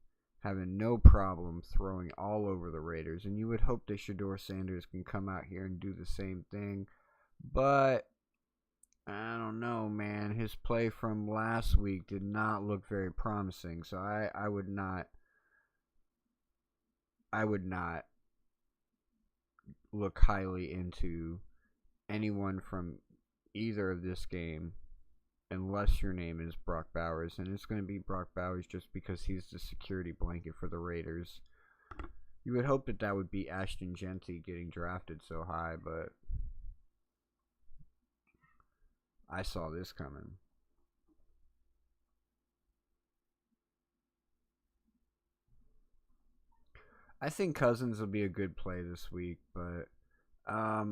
having no problem throwing all over the Raiders, and you would hope that Shador Sanders can come out here and do the same thing, but I don't know, man. His play from last week did not look very promising, so I would not look highly into anyone from either of this game unless your name is Brock Bowers. And it's going to be Brock Bowers just because he's the security blanket for the Raiders. You would hope that would be Ashton Genty getting drafted so high, but I saw this coming. I think Cousins will be a good play this week, but I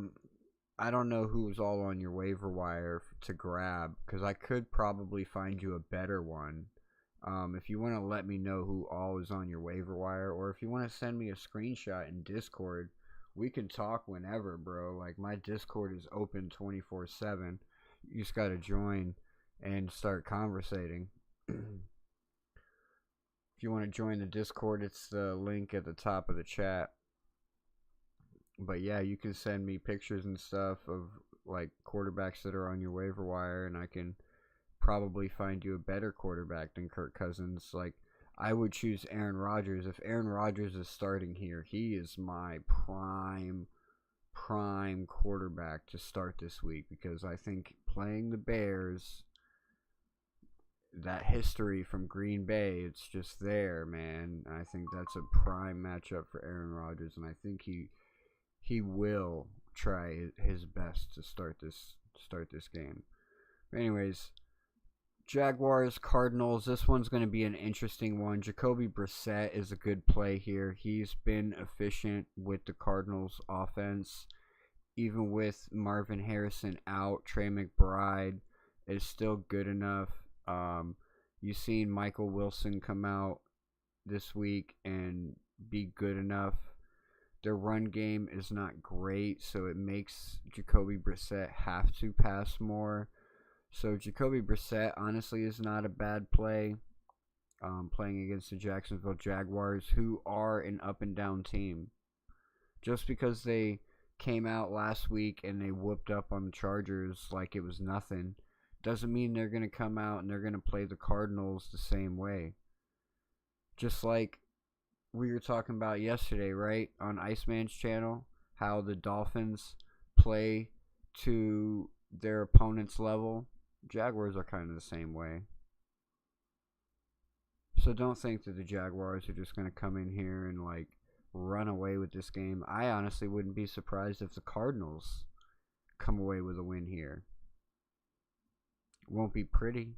don't know who's all on your waiver wire to grab because I could probably find you a better one. If you want to let me know who all is on your waiver wire, or if you want to send me a screenshot in Discord, we can talk whenever, bro. Like, my Discord is open 24/7. You just got to join and start conversating. If you want to join the Discord, it's the link at the top of the chat. But yeah, you can send me pictures and stuff of like quarterbacks that are on your waiver wire, and I can probably find you a better quarterback than Kirk Cousins. Like, I would choose Aaron Rodgers. If Aaron Rodgers is starting here, he is my prime quarterback to start this week because I think playing the Bears that history from Green Bay, it's just there, man. I think that's a prime matchup for Aaron Rodgers, and I think he will try his best to start this game. But anyways, Jaguars, Cardinals. This one's going to be an interesting one. Jacoby Brissett is a good play here. He's been efficient with the Cardinals offense. Even with Marvin Harrison out, Trey McBride is still good enough. You've seen Michael Wilson come out this week and be good enough. Their run game is not great, so it makes Jacoby Brissett have to pass more. So Jacoby Brissett honestly is not a bad play, playing against the Jacksonville Jaguars, who are an up and down team. Just because they came out last week and they whooped up on the Chargers like it was nothing, doesn't mean they're going to come out and they're going to play the Cardinals the same way. Just like we were talking about yesterday, right, on Iceman's channel, how the Dolphins play to their opponent's level. Jaguars are kind of the same way. So don't think that the Jaguars are just going to come in here and like run away with this game. I honestly wouldn't be surprised if the Cardinals come away with a win here. Won't be pretty.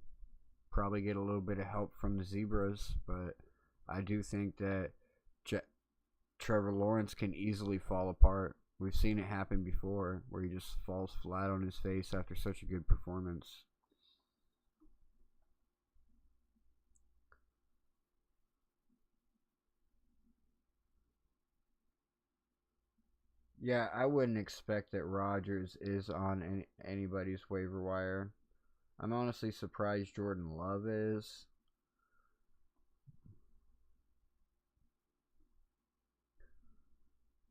Probably get a little bit of help from the Zebras, but I do think that Trevor Lawrence can easily fall apart. We've seen it happen before, where he just falls flat on his face after such a good performance. Yeah, I wouldn't expect that Rodgers is on anybody's waiver wire. I'm honestly surprised Jordan Love is.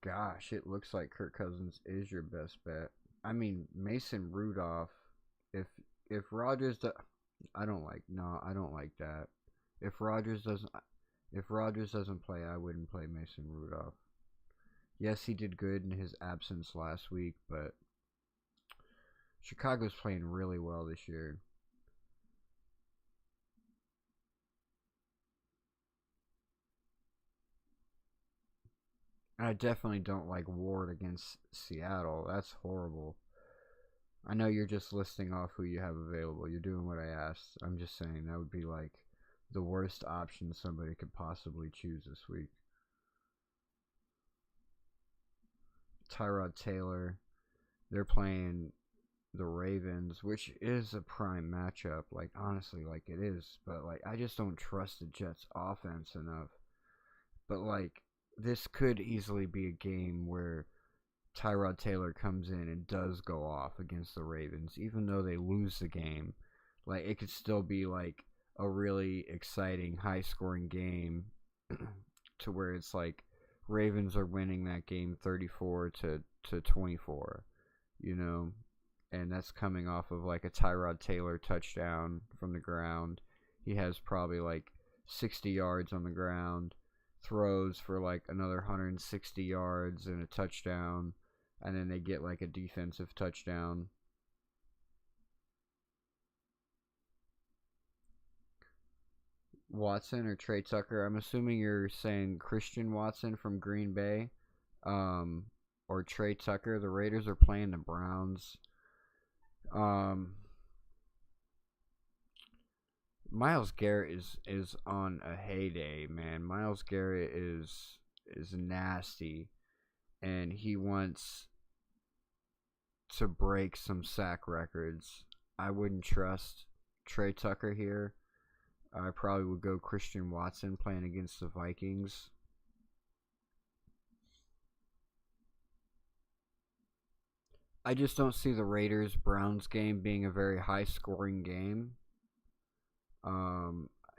Gosh, it looks like Kirk Cousins is your best bet. I mean, Mason Rudolph. If Rodgers, I don't like that. If Rodgers doesn't play, I wouldn't play Mason Rudolph. Yes, he did good in his absence last week, but Chicago's playing really well this year. I definitely don't like Ward against Seattle. That's horrible. I know you're just listing off who you have available. You're doing what I asked. I'm just saying that would be like the worst option somebody could possibly choose this week. Tyrod Taylor. They're playing the Ravens, which is a prime matchup. Like, honestly, like it is. But, like, I just don't trust the Jets' offense enough. But, like, this could easily be a game where Tyrod Taylor comes in and does go off against the Ravens, even though they lose the game. Like, it could still be like a really exciting, high-scoring game to where it's like Ravens are winning that game 34 to 24, you know, and that's coming off of like a Tyrod Taylor touchdown from the ground. He has probably like 60 yards on the ground, throws for like another 160 yards and a touchdown, and then they get like a defensive touchdown. Watson or Trey Tucker? I'm assuming you're saying Christian Watson from Green Bay, or Trey Tucker. The Raiders are playing the Browns. Myles Garrett is on a heyday, man. Myles Garrett is nasty, and he wants to break some sack records. I wouldn't trust Trey Tucker here. I probably would go Christian Watson playing against the Vikings. I just don't see the Raiders-Browns game being a very high-scoring game.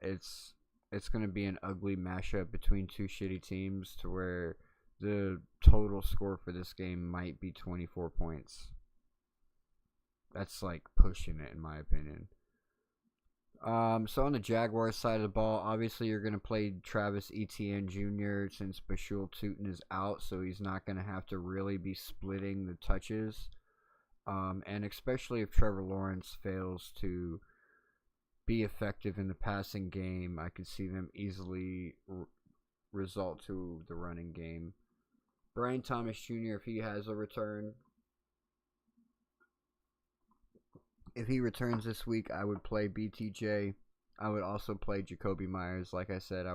It's going to be an ugly mashup between two shitty teams to where the total score for this game might be 24 points. That's like pushing it in my opinion. So on the Jaguars side of the ball, obviously you're going to play Travis Etienne Jr. since Bashul Tootin is out, so he's not going to have to really be splitting the touches. And especially if Trevor Lawrence fails to be effective in the passing game. I could see them easily result to the running game. Brian Thomas Jr., if he has a return, if he returns this week, I would play BTJ. I would also play Jacoby Myers. Like I said,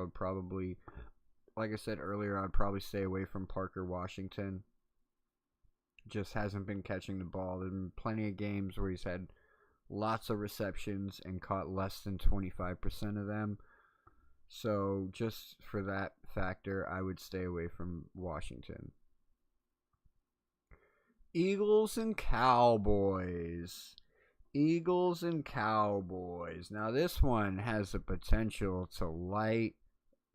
like I said earlier, I'd probably stay away from Parker Washington. Just hasn't been catching the ball. There's been plenty of games where he's had lots of receptions and caught less than 25% of them. So just for that factor, I would stay away from Washington. Eagles and Cowboys. Eagles and Cowboys. Now this one has the potential to light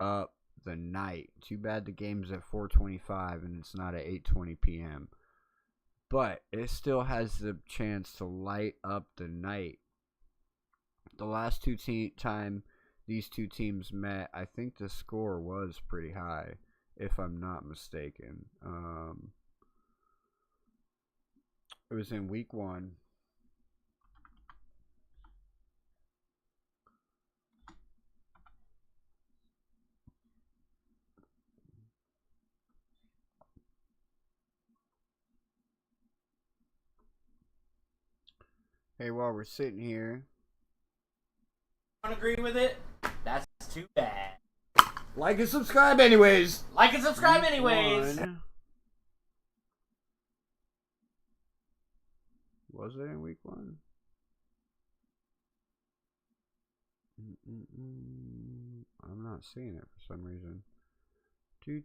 up the night. Too bad the game's at 4:25 and it's not at 8:20 p.m. But it still has the chance to light up the night. The last time these two teams met, I think the score was pretty high, if I'm not mistaken. It was in week 1. Hey, while we're sitting here, Don't agree with it? That's too bad. Like and subscribe anyways. Like and subscribe week anyways. 1. Was it in week 1? I'm not seeing it for some reason. I'm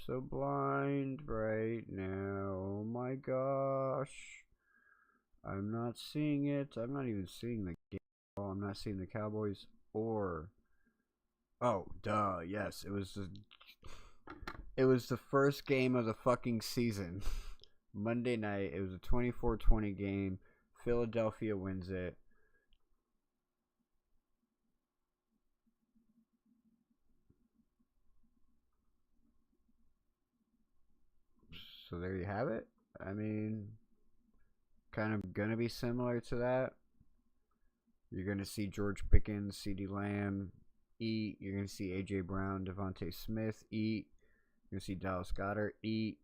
so blind right now. Oh my gosh. I'm not seeing it. I'm not even seeing the game. I'm not seeing the Cowboys or... Oh, duh. Yes, it was the first game of the fucking season. Monday night. It was a 24-20 game. Philadelphia wins it. So there you have it. I mean, kind of going to be similar to that. You're going to see George Pickens, CeeDee Lamb eat. You're going to see A.J. Brown, Devontae Smith eat. You're going to see Dallas Goedert eat.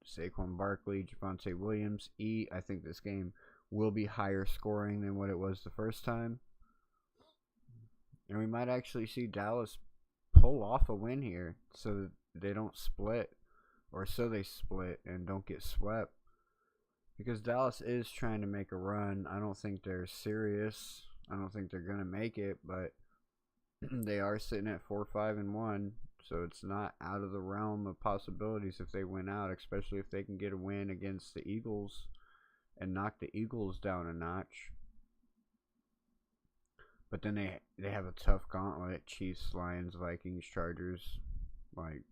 Saquon Barkley, Javonte Williams eat. I think this game will be higher scoring than what it was the first time. And we might actually see Dallas pull off a win here so that they don't split. Or so they split and don't get swept. Because Dallas is trying to make a run. I don't think they're serious. I don't think they're going to make it. But they are sitting at 4-5-1. So it's not out of the realm of possibilities if they win out. Especially if they can get a win against the Eagles. And knock the Eagles down a notch. But then they have a tough gauntlet. Chiefs, Lions, Vikings, Chargers. Like...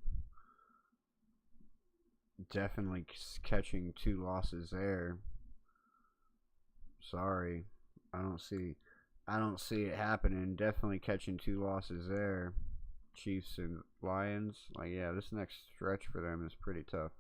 Definitely catching 2 losses there. Sorry. I don't see it happening. Definitely catching 2 losses there. Chiefs and Lions. Like, yeah, this next stretch for them is pretty tough.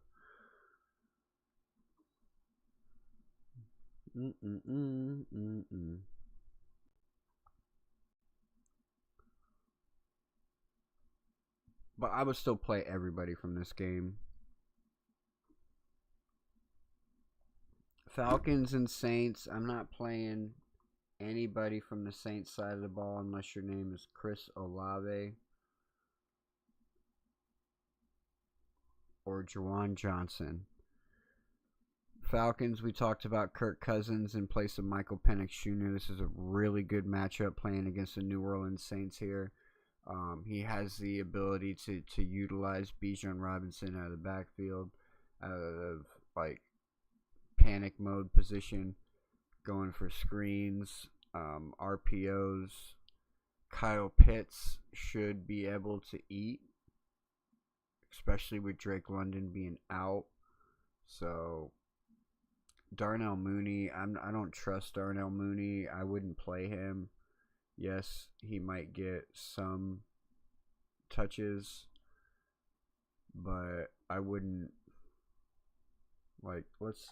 But I would still play everybody from this game. Falcons and Saints. I'm not playing anybody from the Saints side of the ball unless your name is Chris Olave or Juwan Johnson. Falcons, we talked about Kirk Cousins in place of Michael Penix Jr. This is a really good matchup playing against the New Orleans Saints here. He has the ability to utilize Bijan Robinson out of the backfield, out of like panic mode position, going for screens, RPOs. Kyle Pitts should be able to eat, especially with Drake London being out. So Darnell Mooney, I don't trust Darnell Mooney. I wouldn't play him. Yes, he might get some touches, but I wouldn't Like, let's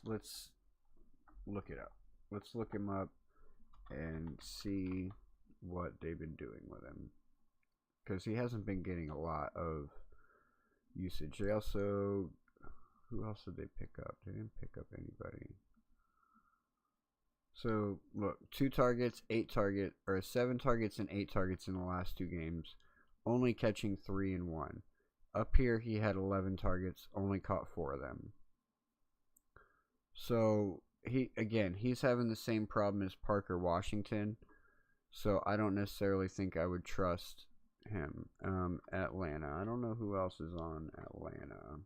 look it up. Let's look him up and see what they've been doing with him, because he hasn't been getting a lot of usage. They also, who else did they pick up? They didn't pick up anybody. So look, 7 targets and 8 targets in the last 2 games, only catching 3 and 1. Up here he had 11 targets, only caught 4 of them. So he's having the same problem as Parker Washington. So I don't necessarily think I would trust him. Atlanta. I don't know who else is on Atlanta.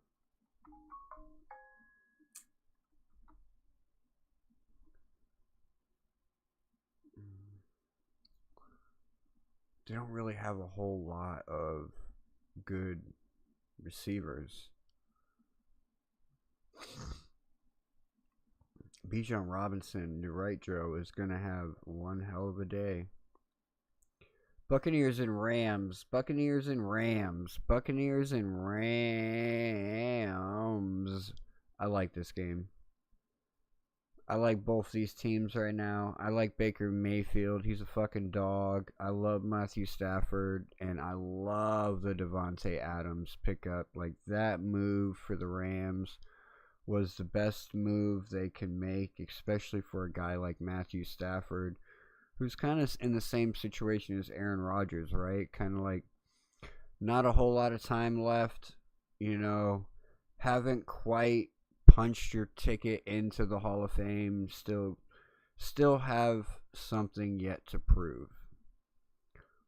They don't really have a whole lot of good receivers. Bijan Robinson, you're right, Joe, is going to have one hell of a day. Buccaneers and Rams. I like this game. I like both these teams right now. I like Baker Mayfield. He's a fucking dog. I love Matthew Stafford. And I love the Devontae Adams pickup. Like, that move for the Rams was the best move they can make, especially for a guy like Matthew Stafford, who's kind of in the same situation as Aaron Rodgers, right? Kind of like not a whole lot of time left, haven't quite punched your ticket into the Hall of Fame, still have something yet to prove.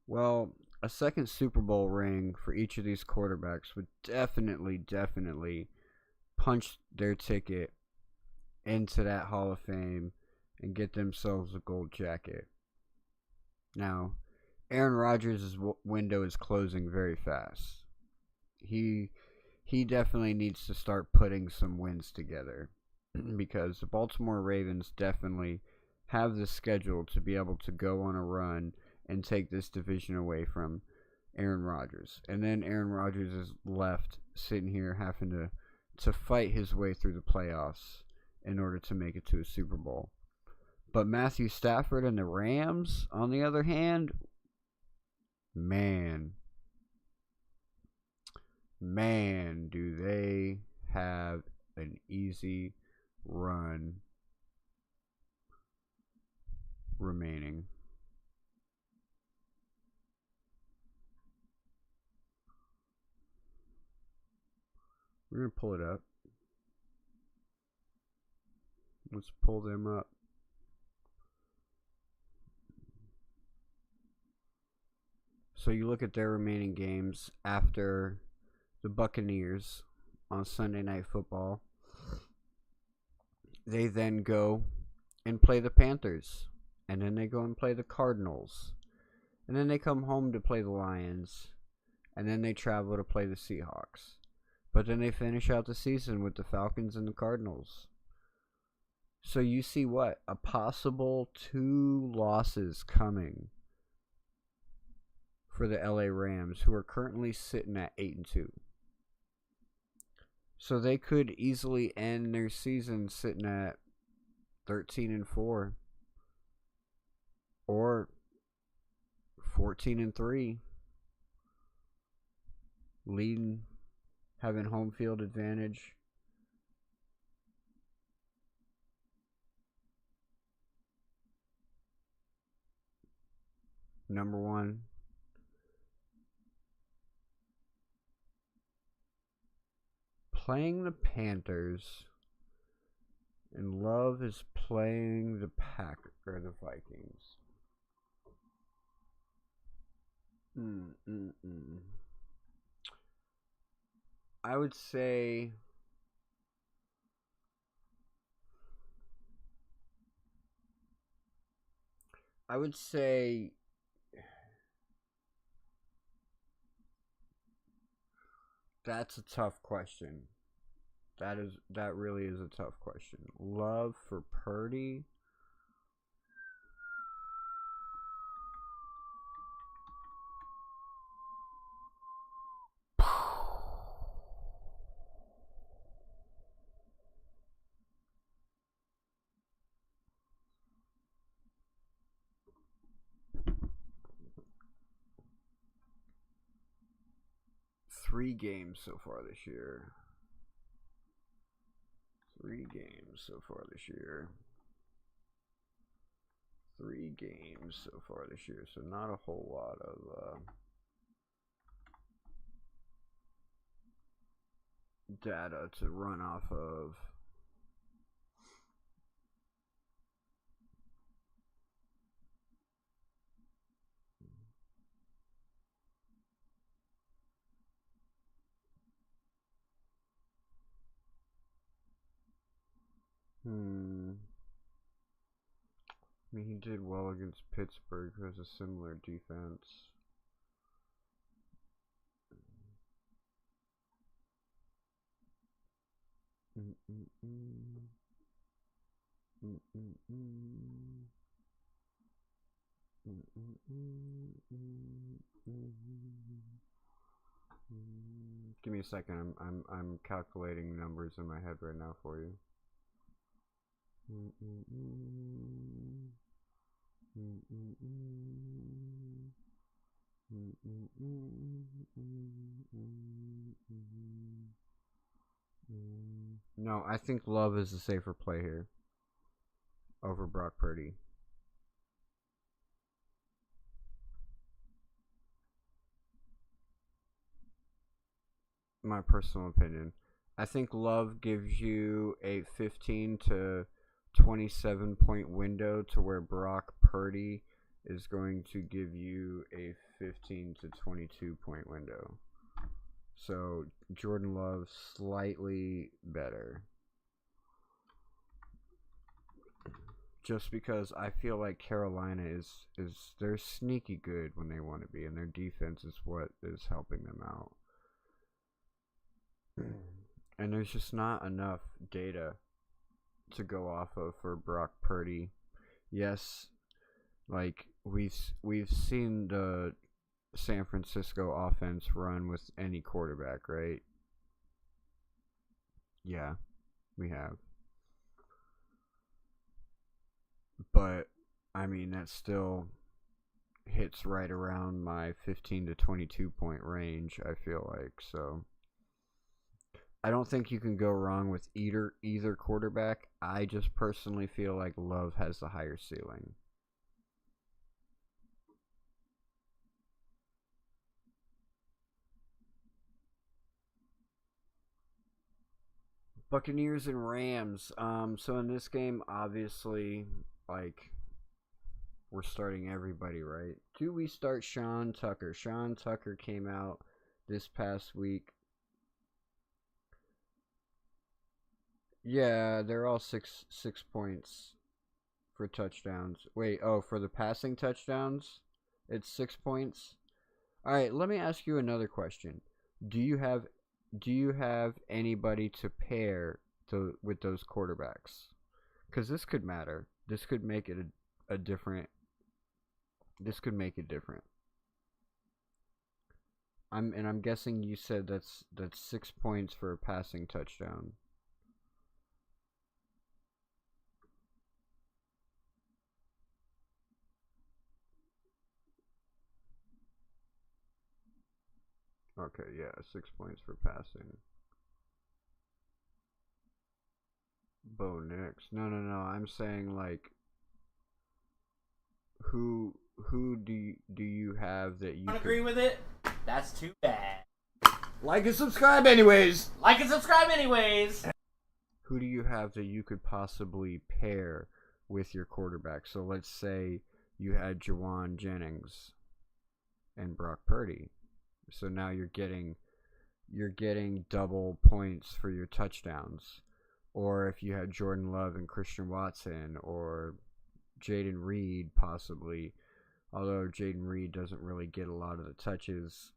Well, a second Super Bowl ring for each of these quarterbacks would definitely punch their ticket into that Hall of Fame and get themselves a gold jacket. Now, Aaron Rodgers' window is closing very fast. He definitely needs to start putting some wins together, because the Baltimore Ravens definitely have the schedule to be able to go on a run and take this division away from Aaron Rodgers. And then Aaron Rodgers is left sitting here having to fight his way through the playoffs in order to make it to a Super Bowl. But Matthew Stafford and the Rams, on the other hand, man, do they have an easy run remaining. We're going to pull it up. Let's pull them up. So you look at their remaining games after the Buccaneers on Sunday Night Football. They then go and play the Panthers. And then they go and play the Cardinals. And then they come home to play the Lions. And then they travel to play the Seahawks. But then they finish out the season with the Falcons and the Cardinals. So you see what? A possible 2 losses coming for the LA Rams, who are currently sitting at 8-2. So they could easily end their season sitting at 13-4 or 14-3, leading, having home field advantage. Number 1. Playing the Panthers, and Love is playing the the Vikings. I would say that's a tough question. That really is a tough question. Love for Purdy. 3 games so far this year. 3 games so far this year. 3 games so far this year, so not a whole lot of data to run off of. I mean, he did well against Pittsburgh, who has a similar defense. Give me a second. I'm calculating numbers in my head right now for you. No, I think Love is the safer play here over Brock Purdy. My personal opinion. I think Love gives you a 15 to 27 point window to where Brock Purdy is going to give you a 15 to 22 point window. So Jordan Love slightly better. Just because I feel like Carolina is they're sneaky good when they want to be, and their defense is what is helping them out. And there's just not enough data to go off of for Brock Purdy. Yes, like we've seen the San Francisco offense run with any quarterback, right? Yeah, we have. But I mean, that still hits right around my 15 to 22 point range, I feel like. So I don't think you can go wrong with either quarterback. I just personally feel like Love has the higher ceiling. Buccaneers and Rams. So in this game, obviously, like, we're starting everybody, right? Do we start Sean Tucker? Sean Tucker came out this past week. Yeah, they're all six points for touchdowns. Wait, oh, for the passing touchdowns, it's 6 points. All right, let me ask you another question. Do you have anybody to pair with those quarterbacks? Because this could matter. This could make it a different. This could make it different. I'm guessing you said that's 6 points for a passing touchdown. Okay, yeah, 6 points for passing. Bo Nix. No. I'm saying, like, who do you have that you Don't agree with it? That's too bad. Like and subscribe anyways. Like and subscribe anyways. Who do you have that you could possibly pair with your quarterback? So let's say you had Jawan Jennings and Brock Purdy. So now you're getting double points for your touchdowns. Or if you had Jordan Love and Christian Watson, or Jaden Reed possibly, although Jaden Reed doesn't really get a lot of the touches,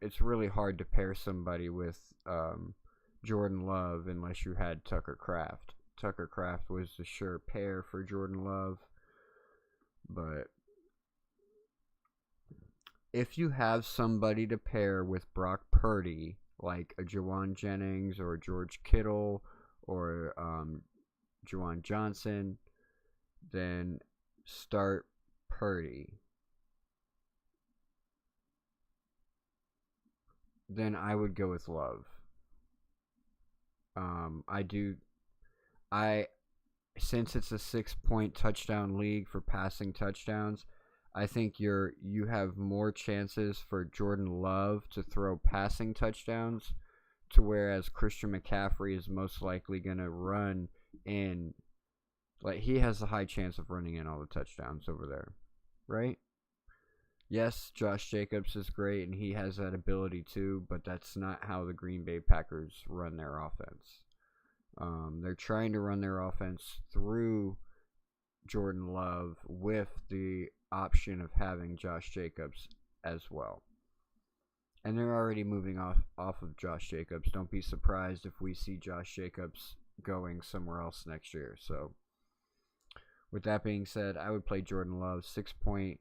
it's really hard to pair somebody with Jordan Love unless you had Tucker Kraft. Tucker Kraft was the sure pair for Jordan Love, but if you have somebody to pair with Brock Purdy, like a Jawan Jennings or George Kittle or Juwan Johnson, then start Purdy. then I would go with Love. Since it's a 6-point touchdown league for passing touchdowns, I think you have more chances for Jordan Love to throw passing touchdowns, to whereas Christian McCaffrey is most likely going to run in. Like, he has a high chance of running in all the touchdowns over there, right? Yes, Josh Jacobs is great, and he has that ability too, but that's not how the Green Bay Packers run their offense. They're trying to run their offense through Jordan Love with the option of having Josh Jacobs as well. And they're already moving off of Josh Jacobs. Don't be surprised if we see Josh Jacobs going somewhere else next year. So, with that being said, I would play Jordan Love. 6-point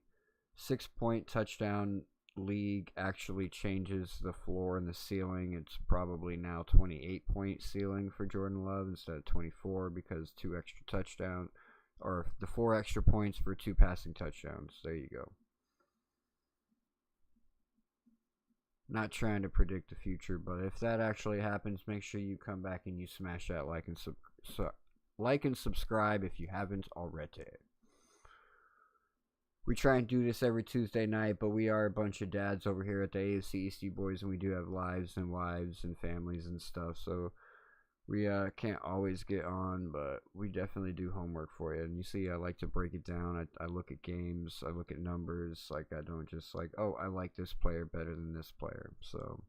touchdown league actually changes the floor and the ceiling. It's probably now 28-point ceiling for Jordan Love instead of 24 because 2 extra touchdowns, or the 4 extra points for 2 passing touchdowns. There you go. Not trying to predict the future, but if that actually happens, make sure you come back and you smash that like and subscribe if you haven't already. We try and do this every Tuesday night, but we are a bunch of dads over here at the AFC Easty Boys, and we do have lives and wives and families and stuff, so we can't always get on, but we definitely do homework for you. And you see, I like to break it down. I look at games, I look at numbers. Like, I don't just like, oh, I like this player better than this player. So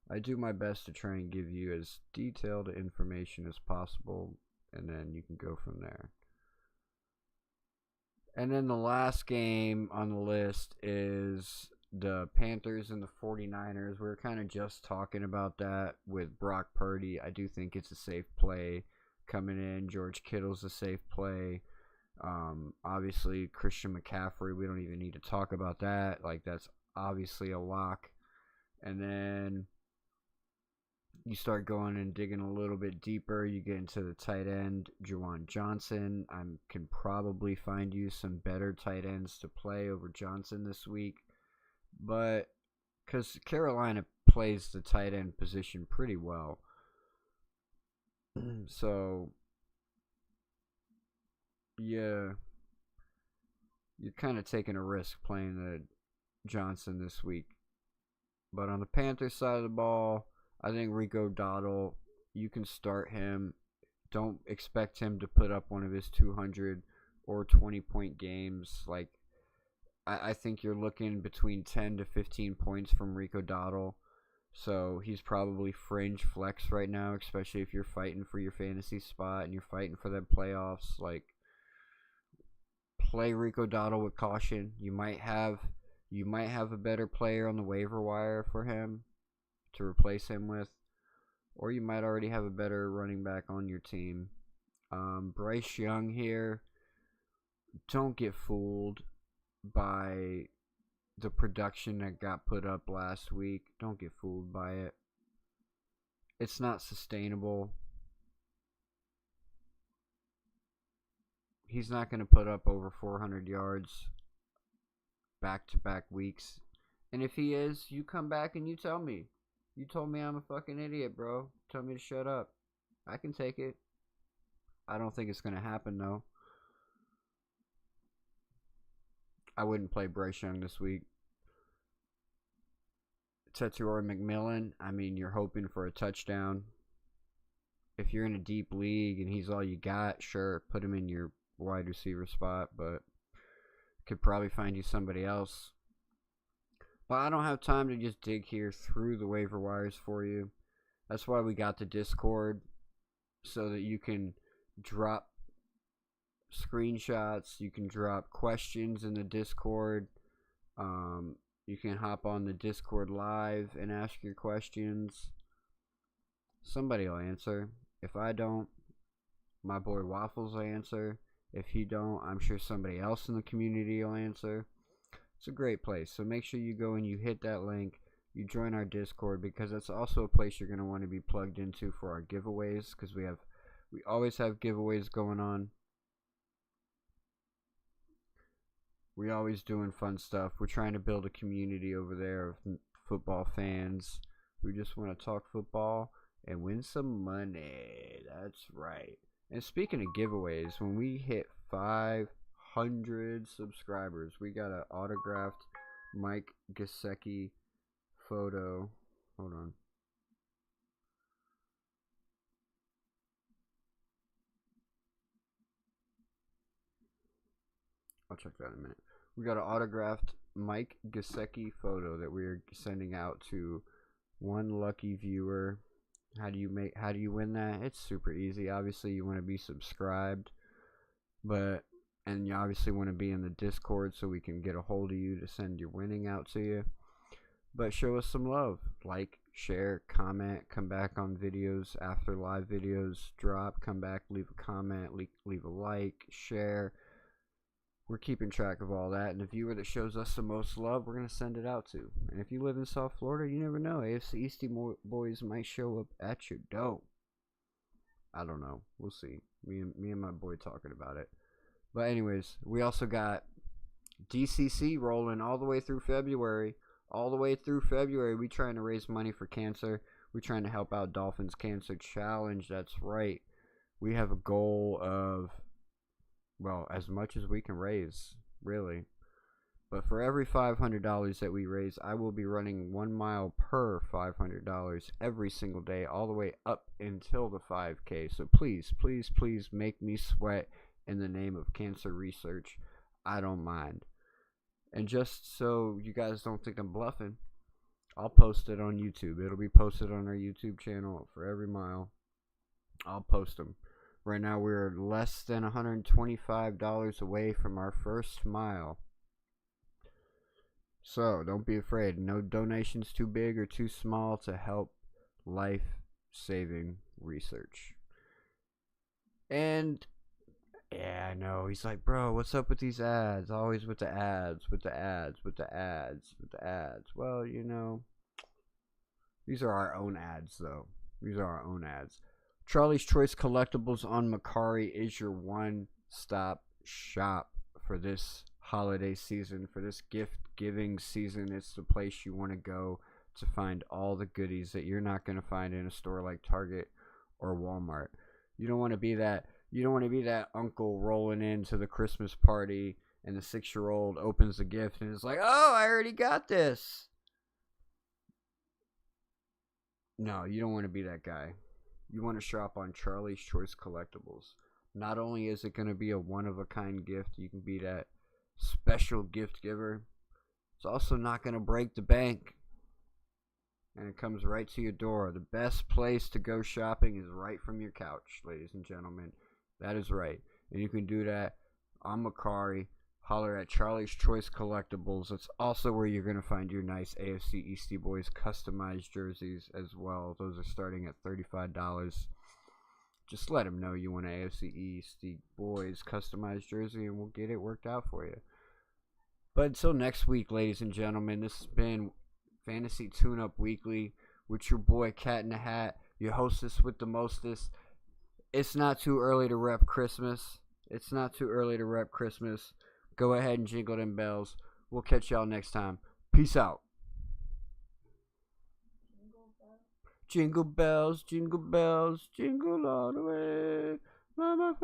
I do my best to try and give you as detailed information as possible, and then you can go from there. And then the last game on the list is the Panthers and the 49ers. We were kind of just talking about that with Brock Purdy. I do think it's a safe play coming in. George Kittle's a safe play. Obviously, Christian McCaffrey, we don't even need to talk about that. Like, that's obviously a lock. And then you start going and digging a little bit deeper. You get into the tight end, Juwan Johnson. I can probably find you some better tight ends to play over Johnson this week. But because Carolina plays the tight end position pretty well. So, yeah, you're kind of taking a risk playing the Johnson this week. But on the Panthers side of the ball, I think Rico Dowdle, you can start him. Don't expect him to put up one of his 200 or 20-point games. Like, I think you're looking between 10 to 15 points from Rico Dowdle. So he's probably fringe flex right now, especially if you're fighting for your fantasy spot and you're fighting for them playoffs. Like, play Rico Dowdle with caution. You might have a better player on the waiver wire for him to replace him with, or you might already have a better running back on your team. Bryce Young here, don't get fooled by the production that got put up last week. Don't get fooled by it. It's not sustainable. He's not going to put up over 400 yards back-to-back weeks. And if he is, you come back and you tell me. You told me I'm a fucking idiot, bro. Tell me to shut up. I can take it. I don't think it's going to happen, though. I wouldn't play Bryce Young this week. Tetuar McMillan, I mean, you're hoping for a touchdown. If you're in a deep league and he's all you got, sure, put him in your wide receiver spot, but could probably find you somebody else. But I don't have time to just dig here through the waiver wires for you. That's why we got the Discord, so that you can drop screenshots, you can drop questions in the Discord. You can hop on the Discord live and ask your questions. Somebody will answer. If I don't, my boy Waffles will answer. If he don't, I'm sure somebody else in the community will answer. It's a great place. So make sure you go and you hit that link. You join our Discord, because that's also a place you're going to want to be plugged into for our giveaways, because we always have giveaways going on. We always doing fun stuff. We're trying to build a community over there of football fans who just want to talk football and win some money. That's right. And speaking of giveaways, when we hit 500 subscribers, we got an autographed Mike Gesicki photo. Hold on. I'll check that in a minute. We got an autographed Mike Gesicki photo that we're sending out to one lucky viewer. How do you win that? It's super easy. Obviously, you want to be subscribed, and you obviously want to be in the Discord so we can get a hold of you to send your winning out to you. But show us some love. Like, share, comment, come back on videos after live videos drop. Come back, leave a comment, leave a like, share. We're keeping track of all that, and the viewer that shows us the most love, we're going to send it out to. And if you live in South Florida, you never know. AFC Eastie boys might show up at your door. I don't know. We'll see. Me and my boy talking about it. But anyways, we also got DCC rolling all the way through February. All the way through February, we trying to raise money for cancer. We're trying to help out Dolphins Cancer Challenge. That's right. We have a goal of, well, as much as we can raise, really. But for every $500 that we raise, I will be running 1 mile per $500 every single day, all the way up until the 5K. So please, please, please make me sweat in the name of cancer research. I don't mind. And just so you guys don't think I'm bluffing, I'll post it on YouTube. It'll be posted on our YouTube channel for every mile. I'll post them. Right now, we're less than $125 away from our first mile. So, don't be afraid. No donations too big or too small to help life-saving research. And, yeah, I know. He's like, bro, what's up with these ads? Always with the ads, with the ads, with the ads, with the ads. Well, you know, these are our own ads, though. These are our own ads. Charlie's Choice Collectibles on Macari is your one-stop shop for this holiday season, for this gift-giving season. It's the place you want to go to find all the goodies that you're not going to find in a store like Target or Walmart. You don't want to be that uncle rolling into the Christmas party and the 6-year-old opens the gift and is like, "Oh, I already got this." No, you don't want to be that guy. You want to shop on Charlie's Choice Collectibles. Not only is it going to be a one-of-a-kind gift, you can be that special gift giver. It's also not going to break the bank. And it comes right to your door. The best place to go shopping is right from your couch, ladies and gentlemen. That is right. And you can do that on Macari. Holler at Charlie's Choice Collectibles. That's also where you're going to find your nice AFC Eastie Boys customized jerseys as well. Those are starting at $35. Just let them know you want an AFC Eastie Boys customized jersey and we'll get it worked out for you. But until next week, ladies and gentlemen, this has been Fantasy Tune-Up Weekly with your boy Cat in the Hat, your hostess with the mostest. It's not too early to rep Christmas. It's not too early to rep Christmas. Go ahead and jingle them bells. We'll catch y'all next time. Peace out. Jingle bells, jingle bells, jingle all the way. Mama,